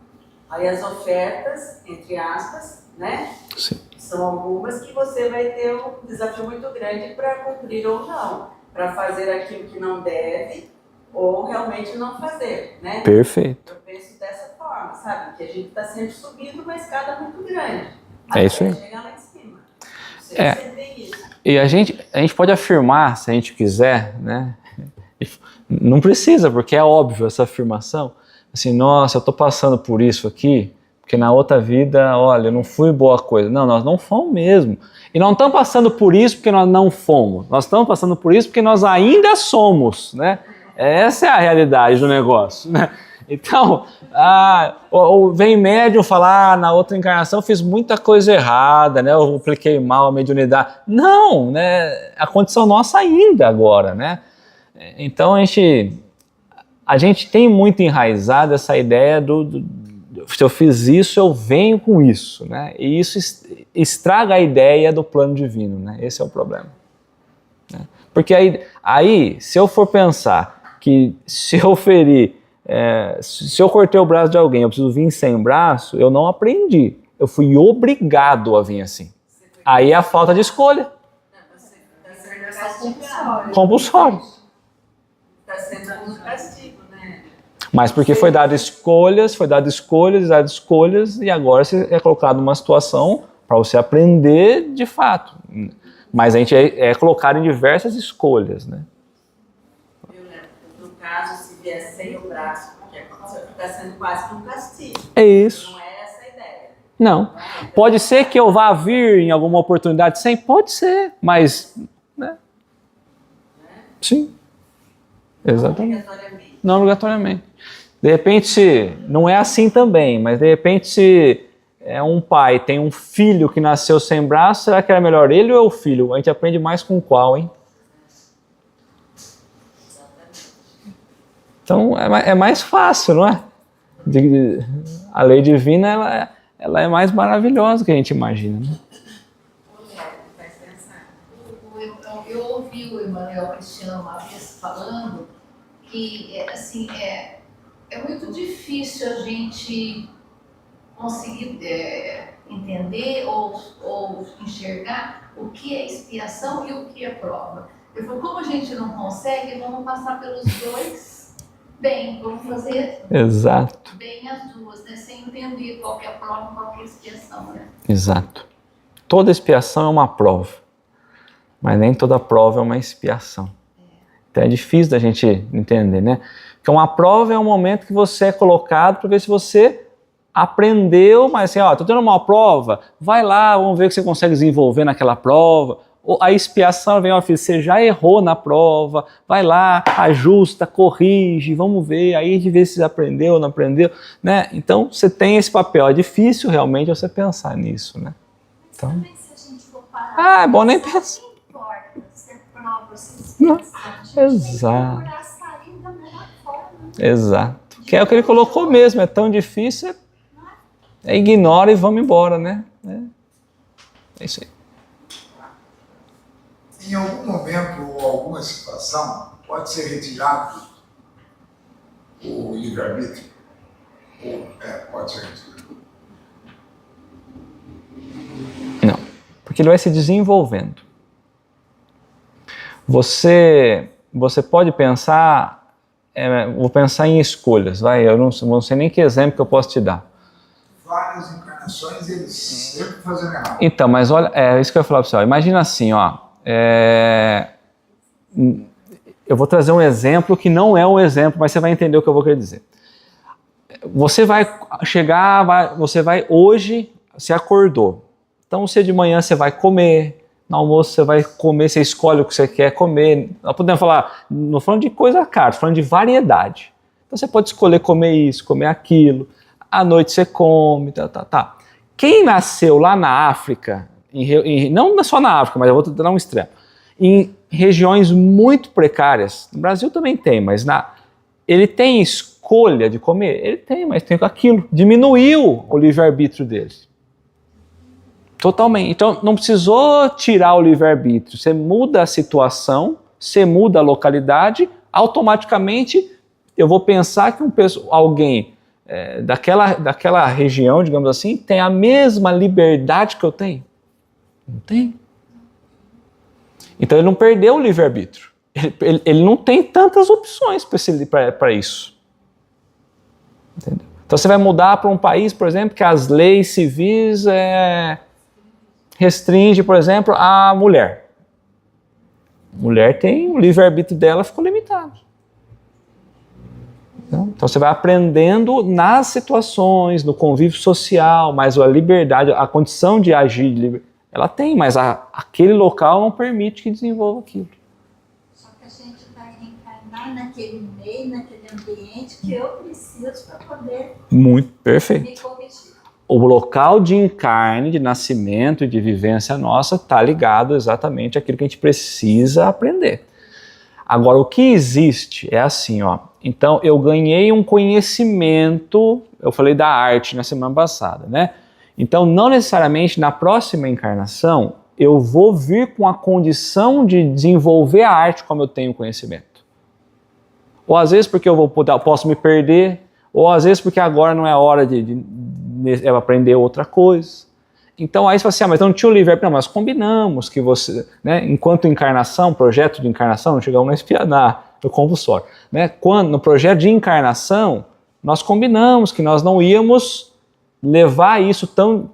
Aí as ofertas, entre aspas, né? Sim. São algumas que você vai ter um desafio muito grande para cumprir ou não, para fazer aquilo que não deve ou realmente não fazer, né? Perfeito. Eu penso dessa forma, sabe? Que a gente está sempre subindo uma escada muito grande. É isso aí. Até chegar lá em cima. Você tem isso. E a gente pode afirmar, se a gente quiser, né? Não precisa, porque é óbvio essa afirmação. Assim, nossa, eu estou passando por isso aqui, porque na outra vida, olha, eu não fui boa coisa. Não, nós não fomos mesmo. E não estamos passando por isso porque nós não fomos. Nós estamos passando por isso porque nós ainda somos, né? Essa é a realidade do negócio, né? Então, vem médium falar, na outra encarnação eu fiz muita coisa errada, né? Eu apliquei mal a mediunidade. Não, né? A condição nossa ainda agora, né? Então a gente tem muito enraizado essa ideia se eu fiz isso, eu venho com isso, né? E isso estraga a ideia do plano divino, né? Esse é o problema, né? Porque aí, se eu for pensar que se eu ferir, se eu cortei o braço de alguém, eu preciso vir sem braço, eu não aprendi. Eu fui obrigado a vir assim. Aí é a falta de escolha. Você está sendo Compulsório. Está sendo um castigo, né? Mas porque foi dado escolhas, e agora você é colocado numa situação para você aprender de fato. Mas a gente é colocado em diversas escolhas, né? No caso, se vier sem o braço, porque aconteceu, está sendo quase que um castigo. É isso. Não é essa a ideia. Não. Pode ser que eu vá vir em alguma oportunidade sem? Pode ser, mas... né? Sim. Exatamente. Não obrigatoriamente. De repente, não é assim também, mas de repente se um pai tem um filho que nasceu sem braço, será que era melhor ele ou o filho? A gente aprende mais com qual, hein? Então é mais fácil, não é? A lei divina ela é mais maravilhosa do que a gente imagina, né? Eu ouvi o Emanuel Cristiano uma vez falando que assim, é muito difícil a gente conseguir entender ou enxergar o que é expiação e o que é prova. Eu falei, como a gente não consegue, vamos passar pelos dois bem, vamos fazer Exato. bem as duas, né? Sem entender qual que é a prova e qual que é a expiação, né? Exato. Toda expiação é uma prova, mas nem toda prova é uma expiação. Então é difícil da gente entender, né? Porque uma prova é um momento que você é colocado para ver se você aprendeu, mas assim, estou tendo uma prova, vai lá, vamos ver o que você consegue desenvolver naquela prova. A expiação vem, filho, você já errou na prova, vai lá, ajusta, corrige, vamos ver, aí a gente vê se você aprendeu ou não aprendeu, né? Então você tem esse papel, é difícil realmente você pensar nisso, né? Então, também se a gente for parar, é bom nem pensar. não importa se é prova, se Não, a gente tem que exato. procurar sair da melhor forma. Exato. Que é o que ele colocou mesmo, é tão difícil, ignora e vamos embora, né? É isso aí. Em algum momento ou alguma situação, pode ser retirado o livre-arbítrio? Pode ser retirado. Não, porque ele vai se desenvolvendo. Você pode pensar, vou pensar em escolhas, eu não sei nem que exemplo que eu posso te dar. várias encarnações, eles sempre fazendo errado. Então, mas olha, é isso que eu ia falar para você. Imagina assim, ó. Eu vou trazer um exemplo que não é um exemplo, mas você vai entender o que eu vou querer dizer. Você vai chegar, hoje, você acordou. Então, você de manhã você vai comer, no almoço você vai comer, você escolhe o que você quer comer. Nós podemos falar, não falando de coisa cara, falando de variedade. Então, você pode escolher comer isso, comer aquilo. À noite você come, tá. Quem nasceu lá na África, não só na África, mas eu vou dar um extremo, em regiões muito precárias, no Brasil também tem, mas ele tem escolha de comer? Ele tem, mas tem aquilo. Diminuiu o livre-arbítrio dele. Totalmente. Então, não precisou tirar o livre-arbítrio. Você muda a situação, você muda a localidade, automaticamente eu vou pensar que alguém daquela região, digamos assim, tem a mesma liberdade que eu tenho. Não tem. Então ele não perdeu o livre-arbítrio. Ele não tem tantas opções para isso. Entendeu? Então você vai mudar para um país, por exemplo, que as leis civis restringem, por exemplo, a mulher. A mulher tem o livre-arbítrio dela, ficou limitado. Então você vai aprendendo nas situações, no convívio social, mas a liberdade, a condição de agir, ela tem, mas aquele local não permite que desenvolva aquilo. Só que a gente vai reencarnar naquele meio, naquele ambiente que eu preciso para poder Muito perfeito. me corrigir. O local de encarne, de nascimento e de vivência nossa está ligado exatamente àquilo que a gente precisa aprender. Agora, o que existe é assim, ó. Então, eu ganhei um conhecimento, eu falei da arte na semana passada, né? Então, não necessariamente na próxima encarnação, eu vou vir com a condição de desenvolver a arte como eu tenho conhecimento. Ou às vezes porque eu posso me perder, ou às vezes porque agora não é hora de eu aprender outra coisa. Então aí você fala assim, mas eu não tinha o livre-arbítrio. Não, mas combinamos que você, né, enquanto encarnação, projeto de encarnação, não chegamos a espianar no compulsório, né? No projeto de encarnação, nós combinamos que nós não íamos levar isso tão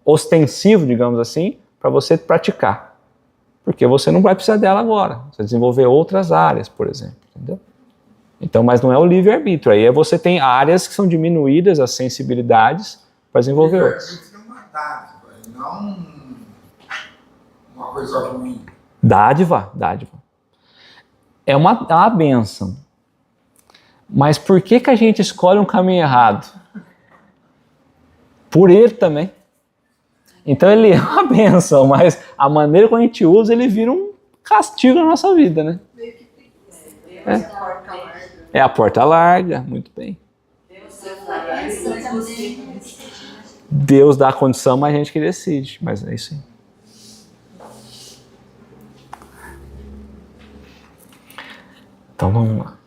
ostensivo, digamos assim, para você praticar. Porque você não vai precisar dela agora. Você vai desenvolver outras áreas, por exemplo, entendeu? Então, mas não é o livre-arbítrio. Aí você tem áreas que são diminuídas, as sensibilidades, para desenvolver outras. Livre-arbítrio é uma dádiva, não uma coisa ruim. Dádiva. É uma bênção. Mas por que a gente escolhe um caminho errado? Por ele também. Então ele é uma bênção, mas a maneira como a gente usa, ele vira um castigo na nossa vida, né? É a porta larga, muito bem. Deus dá a condição, mas a gente que decide. Mas é isso aí. Então vamos lá.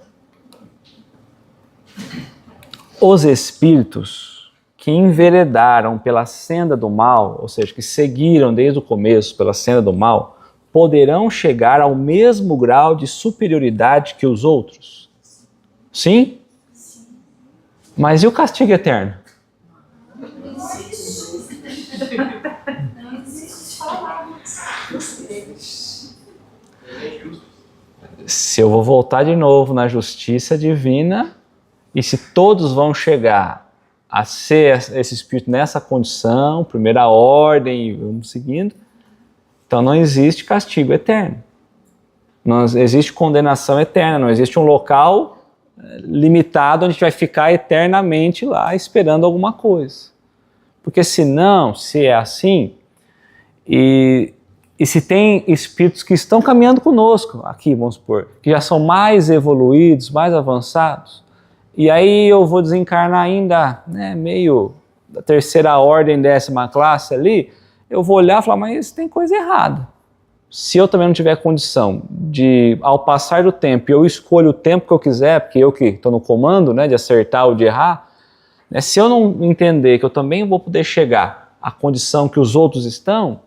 Os espíritos que enveredaram pela senda do mal, ou seja, que seguiram desde o começo pela senda do mal, poderão chegar ao mesmo grau de superioridade que os outros? Sim? Sim. Mas e o castigo eterno? Não existe. Se eu vou voltar de novo na justiça divina, e se todos vão chegar a ser esse espírito nessa condição, primeira ordem, e vamos seguindo, então não existe castigo eterno. Não existe condenação eterna, não existe um local limitado onde a gente vai ficar eternamente lá esperando alguma coisa. Porque senão, se é assim, e se tem espíritos que estão caminhando conosco, aqui vamos supor, que já são mais evoluídos, mais avançados, e aí eu vou desencarnar ainda, né, meio da terceira ordem, 10ª classe ali, eu vou olhar e falar, mas tem coisa errada. Se eu também não tiver condição de, ao passar do tempo, eu escolho o tempo que eu quiser, porque eu que estou no comando, né, de acertar ou de errar, né, se eu não entender que eu também vou poder chegar à condição que os outros estão,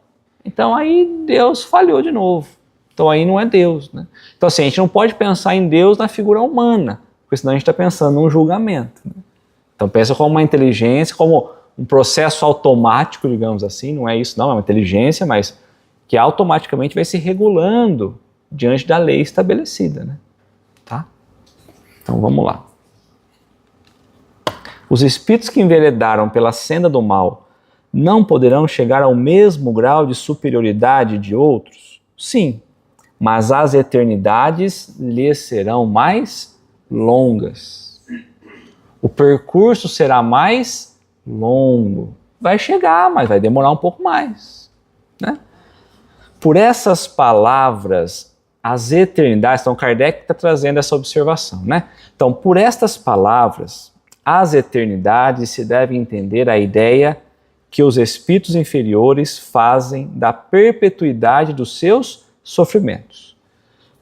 então aí Deus falhou de novo. Então aí não é Deus, né? Então assim, a gente não pode pensar em Deus na figura humana, porque senão a gente está pensando num julgamento, né? Então pensa como uma inteligência, como um processo automático, digamos assim, não é isso não, é uma inteligência, mas que automaticamente vai se regulando diante da lei estabelecida, né? Tá? Então vamos lá. Os espíritos que enveredaram pela senda do mal não poderão chegar ao mesmo grau de superioridade de outros? Sim, mas as eternidades lhes serão mais longas. O percurso será mais longo. Vai chegar, mas vai demorar um pouco mais, né? Por essas palavras, as eternidades, então Kardec está trazendo essa observação, né? Então, por estas palavras, as eternidades se deve entender a ideia que os espíritos inferiores fazem da perpetuidade dos seus sofrimentos.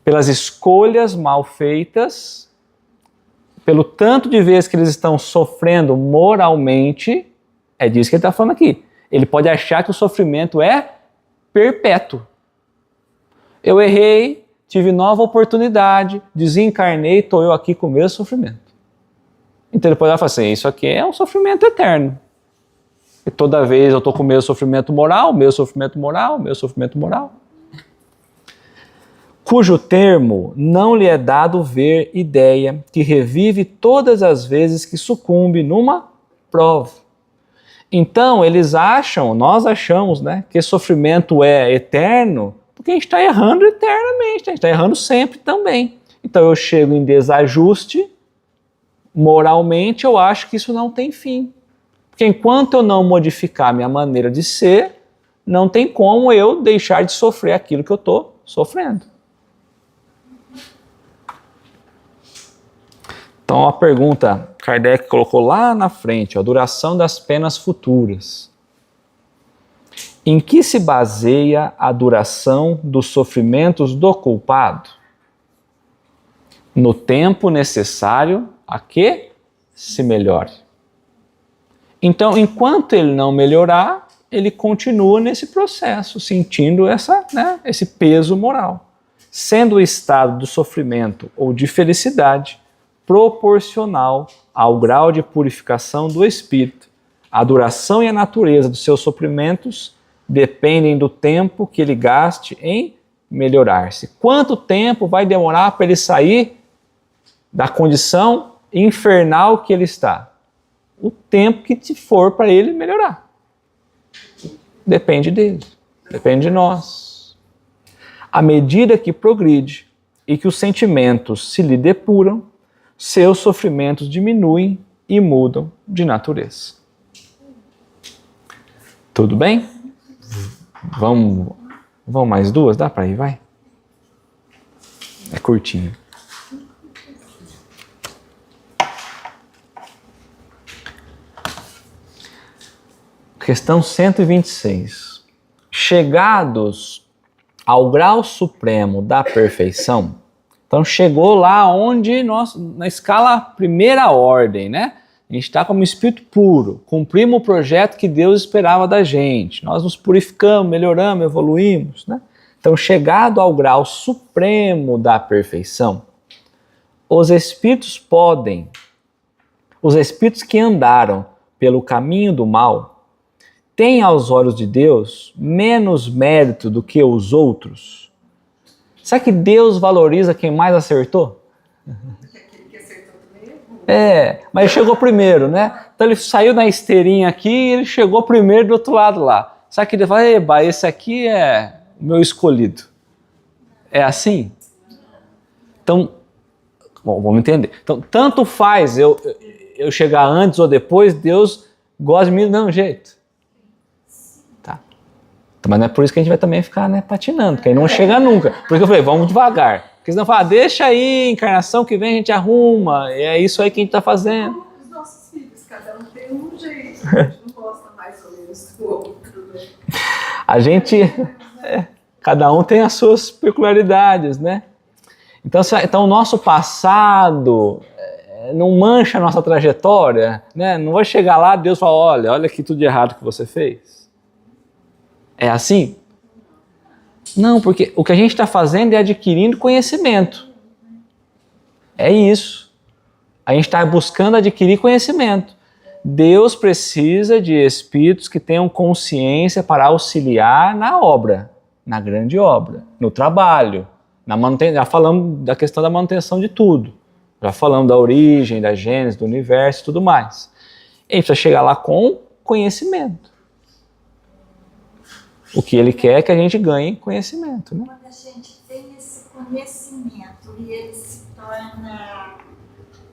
Pelas escolhas mal feitas, pelo tanto de vezes que eles estão sofrendo moralmente, é disso que ele está falando aqui. Ele pode achar que o sofrimento é perpétuo. Eu errei, tive nova oportunidade, desencarnei, estou eu aqui com o mesmo sofrimento. Então ele pode falar assim, isso aqui é um sofrimento eterno. E toda vez eu estou com o mesmo sofrimento moral, meu sofrimento moral, meu sofrimento moral. Cujo termo não lhe é dado ver ideia que revive todas as vezes que sucumbe numa prova. Então eles acham, nós achamos, né, que sofrimento é eterno, porque a gente está errando eternamente, a gente está errando sempre também. Então eu chego em desajuste, moralmente eu acho que isso não tem fim. Porque enquanto eu não modificar minha maneira de ser, não tem como eu deixar de sofrer aquilo que eu estou sofrendo. Então a pergunta, Kardec colocou lá na frente, a duração das penas futuras. Em que se baseia a duração dos sofrimentos do culpado? No tempo necessário a que se melhore. Então, enquanto ele não melhorar, ele continua nesse processo, sentindo esse peso moral. Sendo o estado do sofrimento ou de felicidade proporcional ao grau de purificação do espírito, a duração e a natureza dos seus sofrimentos dependem do tempo que ele gaste em melhorar-se. Quanto tempo vai demorar para ele sair da condição infernal que ele está? O tempo que for para ele melhorar. Depende dele, depende de nós. À medida que progride e que os sentimentos se lhe depuram, seus sofrimentos diminuem e mudam de natureza. Tudo bem? Vamos mais duas? Dá para ir? Vai? É curtinho. Questão 126. Chegados ao grau supremo da perfeição, então chegou lá onde nós, na escala primeira ordem, né? A gente está como espírito puro, cumprimos o projeto que Deus esperava da gente, nós nos purificamos, melhoramos, evoluímos, né? Então, chegado ao grau supremo da perfeição, os espíritos que andaram pelo caminho do mal, têm aos olhos de Deus menos mérito do que os outros? Será que Deus valoriza quem mais acertou? Aquele que acertou também. Mas ele chegou primeiro, né? Então ele saiu na esteirinha aqui e ele chegou primeiro do outro lado lá. Será que ele fala, eba, esse aqui é o meu escolhido? É assim? Então, vamos entender. Então, tanto faz eu chegar antes ou depois, Deus gosta de mim do mesmo jeito. Mas não é por isso que a gente vai também ficar, né, patinando, porque aí não chega nunca. Por isso que eu falei, vamos devagar. Porque senão fala, deixa aí, encarnação que vem a gente arruma, e é isso aí que a gente está fazendo. Como os nossos filhos, cada um tem um jeito, a gente não gosta mais ou menos do outro, né? A gente, cada um tem as suas peculiaridades, né? Então o nosso passado não mancha a nossa trajetória, né? Não vai chegar lá, Deus fala, olha aqui tudo de errado que você fez. É assim? Não, porque o que a gente está fazendo é adquirindo conhecimento. É isso. A gente está buscando adquirir conhecimento. Deus precisa de espíritos que tenham consciência para auxiliar na obra, na grande obra, no trabalho, na manutenção. Já falamos da questão da manutenção de tudo. Já falamos da origem, da gênese, do universo e tudo mais. E a gente precisa chegar lá com conhecimento. O que ele quer é que a gente ganhe conhecimento, né? Quando a gente tem esse conhecimento e ele se torna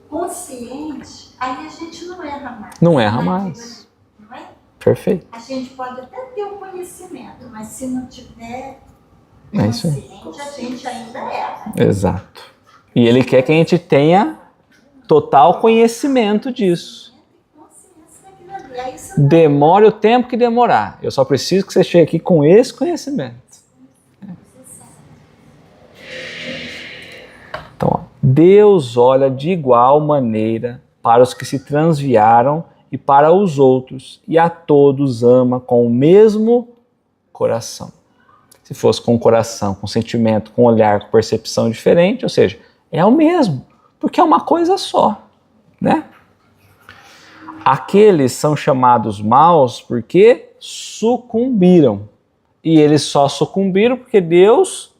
consciente, aí a gente não erra mais. Não erra mais. Não é? Perfeito. A gente pode até ter o conhecimento, mas se não tiver É isso aí. consciente, a gente ainda erra. Exato. E ele quer que a gente tenha total conhecimento disso. Consciência daquilo ali. Aí você não Demore o tempo que demorar. Eu só preciso que você chegue aqui com esse conhecimento. Então, ó, Deus olha de igual maneira para os que se transviaram e para os outros, e a todos ama com o mesmo coração. Se fosse com o coração, com sentimento, com olhar, com percepção diferente, ou seja, é o mesmo, porque é uma coisa só, né? Aqueles são chamados maus porque sucumbiram. E eles só sucumbiram porque Deus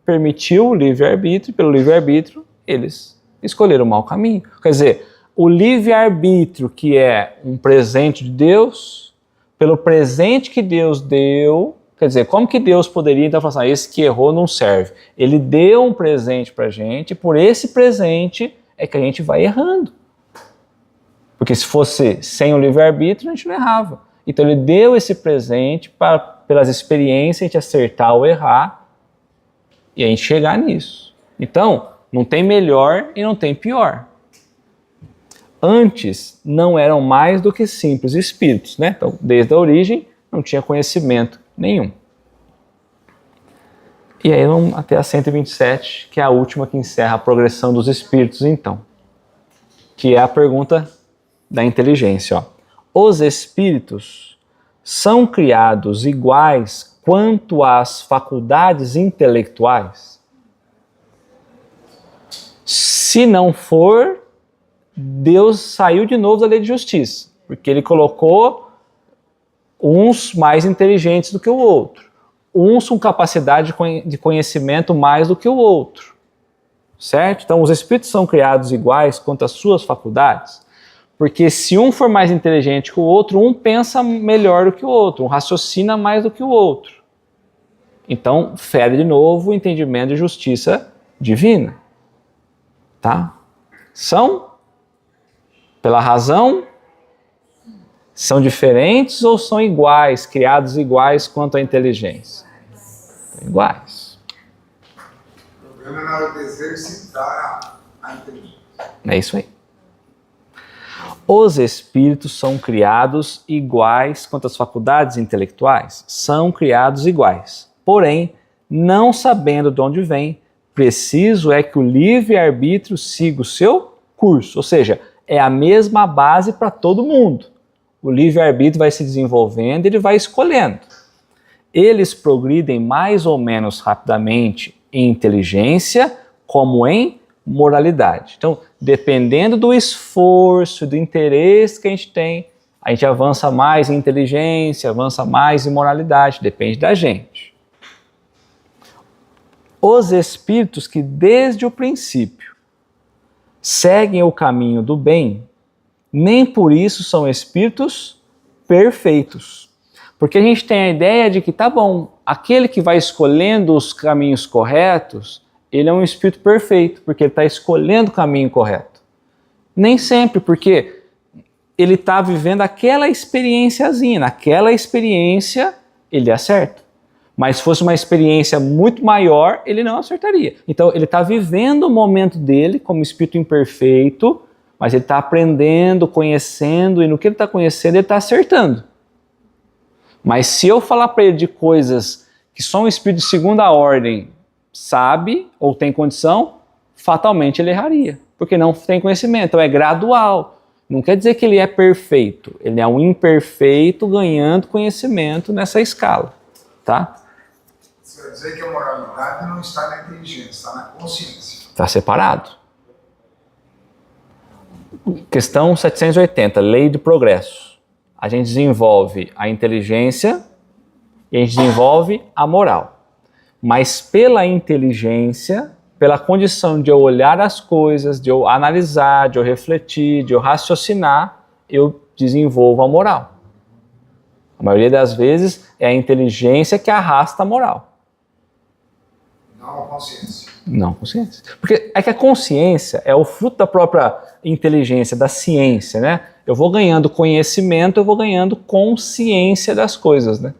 permitiu o livre-arbítrio, e pelo livre-arbítrio eles escolheram o mau caminho. Quer dizer, o livre-arbítrio, que é um presente de Deus, pelo presente que Deus deu, quer dizer, como que Deus poderia então falar assim, esse que errou não serve? Ele deu um presente pra gente, e por esse presente é que a gente vai errando. Porque se fosse sem o livre-arbítrio, a gente não errava. Então ele deu esse presente para, pelas experiências, a gente acertar ou errar, e a gente chegar nisso. Então, não tem melhor e não tem pior. Antes, não eram mais do que simples espíritos, né? Então, desde a origem, não tinha conhecimento nenhum. E aí, vamos até a 127, que é a última que encerra a progressão dos espíritos, então. Que é a pergunta da inteligência, ó. Os espíritos são criados iguais quanto às faculdades intelectuais? Se não for, Deus saiu de novo da lei de justiça, porque ele colocou uns mais inteligentes do que o outro, uns com capacidade de conhecimento mais do que o outro, certo? Então os espíritos são criados iguais quanto às suas faculdades, porque se um for mais inteligente que o outro, um pensa melhor do que o outro, um raciocina mais do que o outro. Então fere de novo o entendimento de justiça divina, tá? São pela razão, são diferentes ou são iguais, criados iguais quanto à inteligência? Iguais. O problema é na hora de exercitar a inteligência. É isso aí. Os espíritos são criados iguais quanto às faculdades intelectuais? São criados iguais. Porém, não sabendo de onde vem, preciso é que o livre-arbítrio siga o seu curso, ou seja, é a mesma base para todo mundo. O livre-arbítrio vai se desenvolvendo, ele vai escolhendo. Eles progridem mais ou menos rapidamente em inteligência, como em moralidade. Então, dependendo do esforço, do interesse que a gente avança mais em inteligência, avança mais em moralidade, depende da gente. Os espíritos que desde o princípio seguem o caminho do bem, nem por isso são espíritos perfeitos. Porque a gente tem a ideia de que, tá bom, aquele que vai escolhendo os caminhos corretos, ele é um espírito perfeito, porque ele está escolhendo o caminho correto. Nem sempre, porque ele está vivendo aquela experienciazinha, naquela experiência ele acerta. Mas se fosse uma experiência muito maior, ele não acertaria. Então ele está vivendo o momento dele como espírito imperfeito, mas ele está aprendendo, conhecendo, e no que ele está conhecendo, ele está acertando. Mas se eu falar para ele de coisas que só um espírito de segunda ordem sabe ou tem condição, fatalmente ele erraria, porque não tem conhecimento. Então é gradual. Não quer dizer que ele é perfeito. Ele é um imperfeito ganhando conhecimento nessa escala, tá? Isso quer dizer que a moralidade não está na inteligência, está na consciência. Está separado. Questão 780, lei do progresso. A gente desenvolve a inteligência e a gente desenvolve a moral. Mas pela inteligência, pela condição de eu olhar as coisas, de eu analisar, de eu refletir, de eu raciocinar, eu desenvolvo a moral. A maioria das vezes é a inteligência que arrasta a moral. Não a consciência. Não a consciência. Porque é que a consciência é o fruto da própria inteligência, da ciência, né? Eu vou ganhando conhecimento, eu vou ganhando consciência das coisas, né?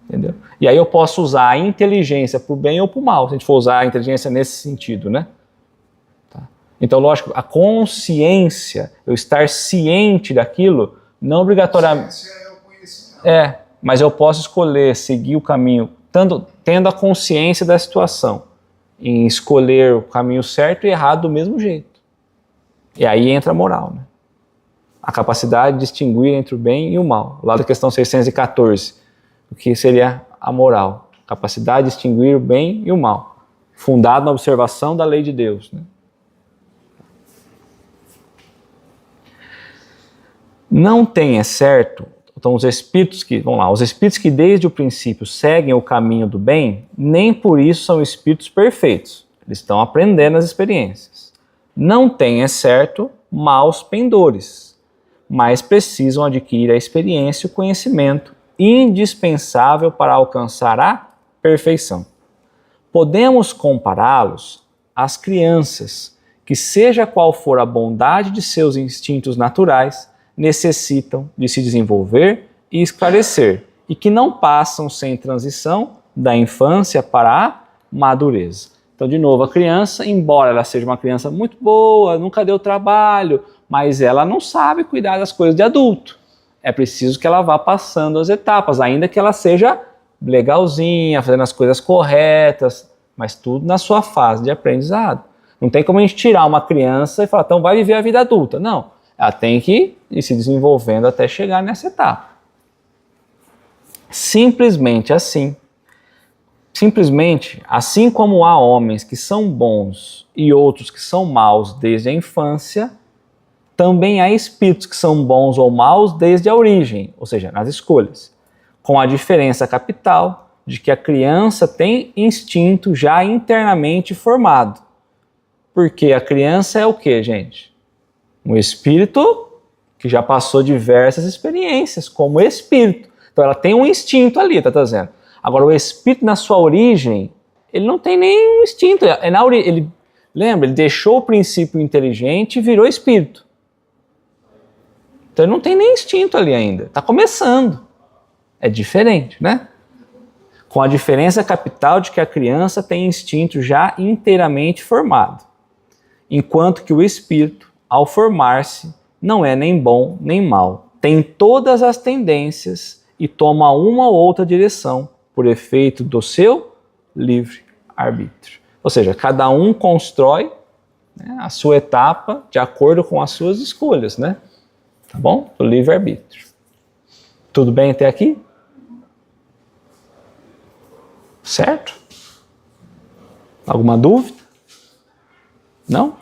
Entendeu? E aí eu posso usar a inteligência para o bem ou para o mal, se a gente for usar a inteligência nesse sentido, né? Tá. Então, lógico, a consciência, eu estar ciente daquilo, não obrigatoriamente... Ciência é o conhecimento. Mas eu posso escolher seguir o caminho, tendo a consciência da situação, em escolher o caminho certo e errado do mesmo jeito. E aí entra a moral, né? A capacidade de distinguir entre o bem e o mal. Lá da questão 614, o que seria a moral? Capacidade de distinguir o bem e o mal, fundado na observação da lei de Deus, né? Não tem, é certo, então os espíritos que desde o princípio seguem o caminho do bem, nem por isso são espíritos perfeitos. Eles estão aprendendo as experiências. Não tem, é certo, maus pendores, mas precisam adquirir a experiência e o conhecimento indispensável para alcançar a perfeição. Podemos compará-los às crianças, que seja qual for a bondade de seus instintos naturais, necessitam de se desenvolver e esclarecer, e que não passam sem transição da infância para a madureza. Então, de novo, a criança, embora ela seja uma criança muito boa, nunca deu trabalho, mas ela não sabe cuidar das coisas de adulto. É preciso que ela vá passando as etapas, ainda que ela seja legalzinha, fazendo as coisas corretas, mas tudo na sua fase de aprendizado. Não tem como a gente tirar uma criança e falar, então vai viver a vida adulta. Não, ela tem que ir se desenvolvendo até chegar nessa etapa. Simplesmente assim como há homens que são bons e outros que são maus desde a infância, também há espíritos que são bons ou maus desde a origem, ou seja, nas escolhas, com a diferença capital de que a criança tem instinto já internamente formado. Porque a criança é o quê, gente? Um espírito que já passou diversas experiências como espírito. Então ela tem um instinto ali, está dizendo. Agora o espírito na sua origem, ele não tem nenhum instinto. Lembra, ele deixou o princípio inteligente e virou espírito. Então ele não tem nem instinto ali ainda, está começando. É diferente, né? Com a diferença capital de que a criança tem instinto já inteiramente formado, enquanto que o espírito, ao formar-se, não é nem bom nem mal. Tem todas as tendências e toma uma ou outra direção por efeito do seu livre-arbítrio. Ou seja, cada um constrói, né, a sua etapa de acordo com as suas escolhas, né? Tá bom? Do livre-arbítrio. Tudo bem até aqui? Certo? Alguma dúvida? Não?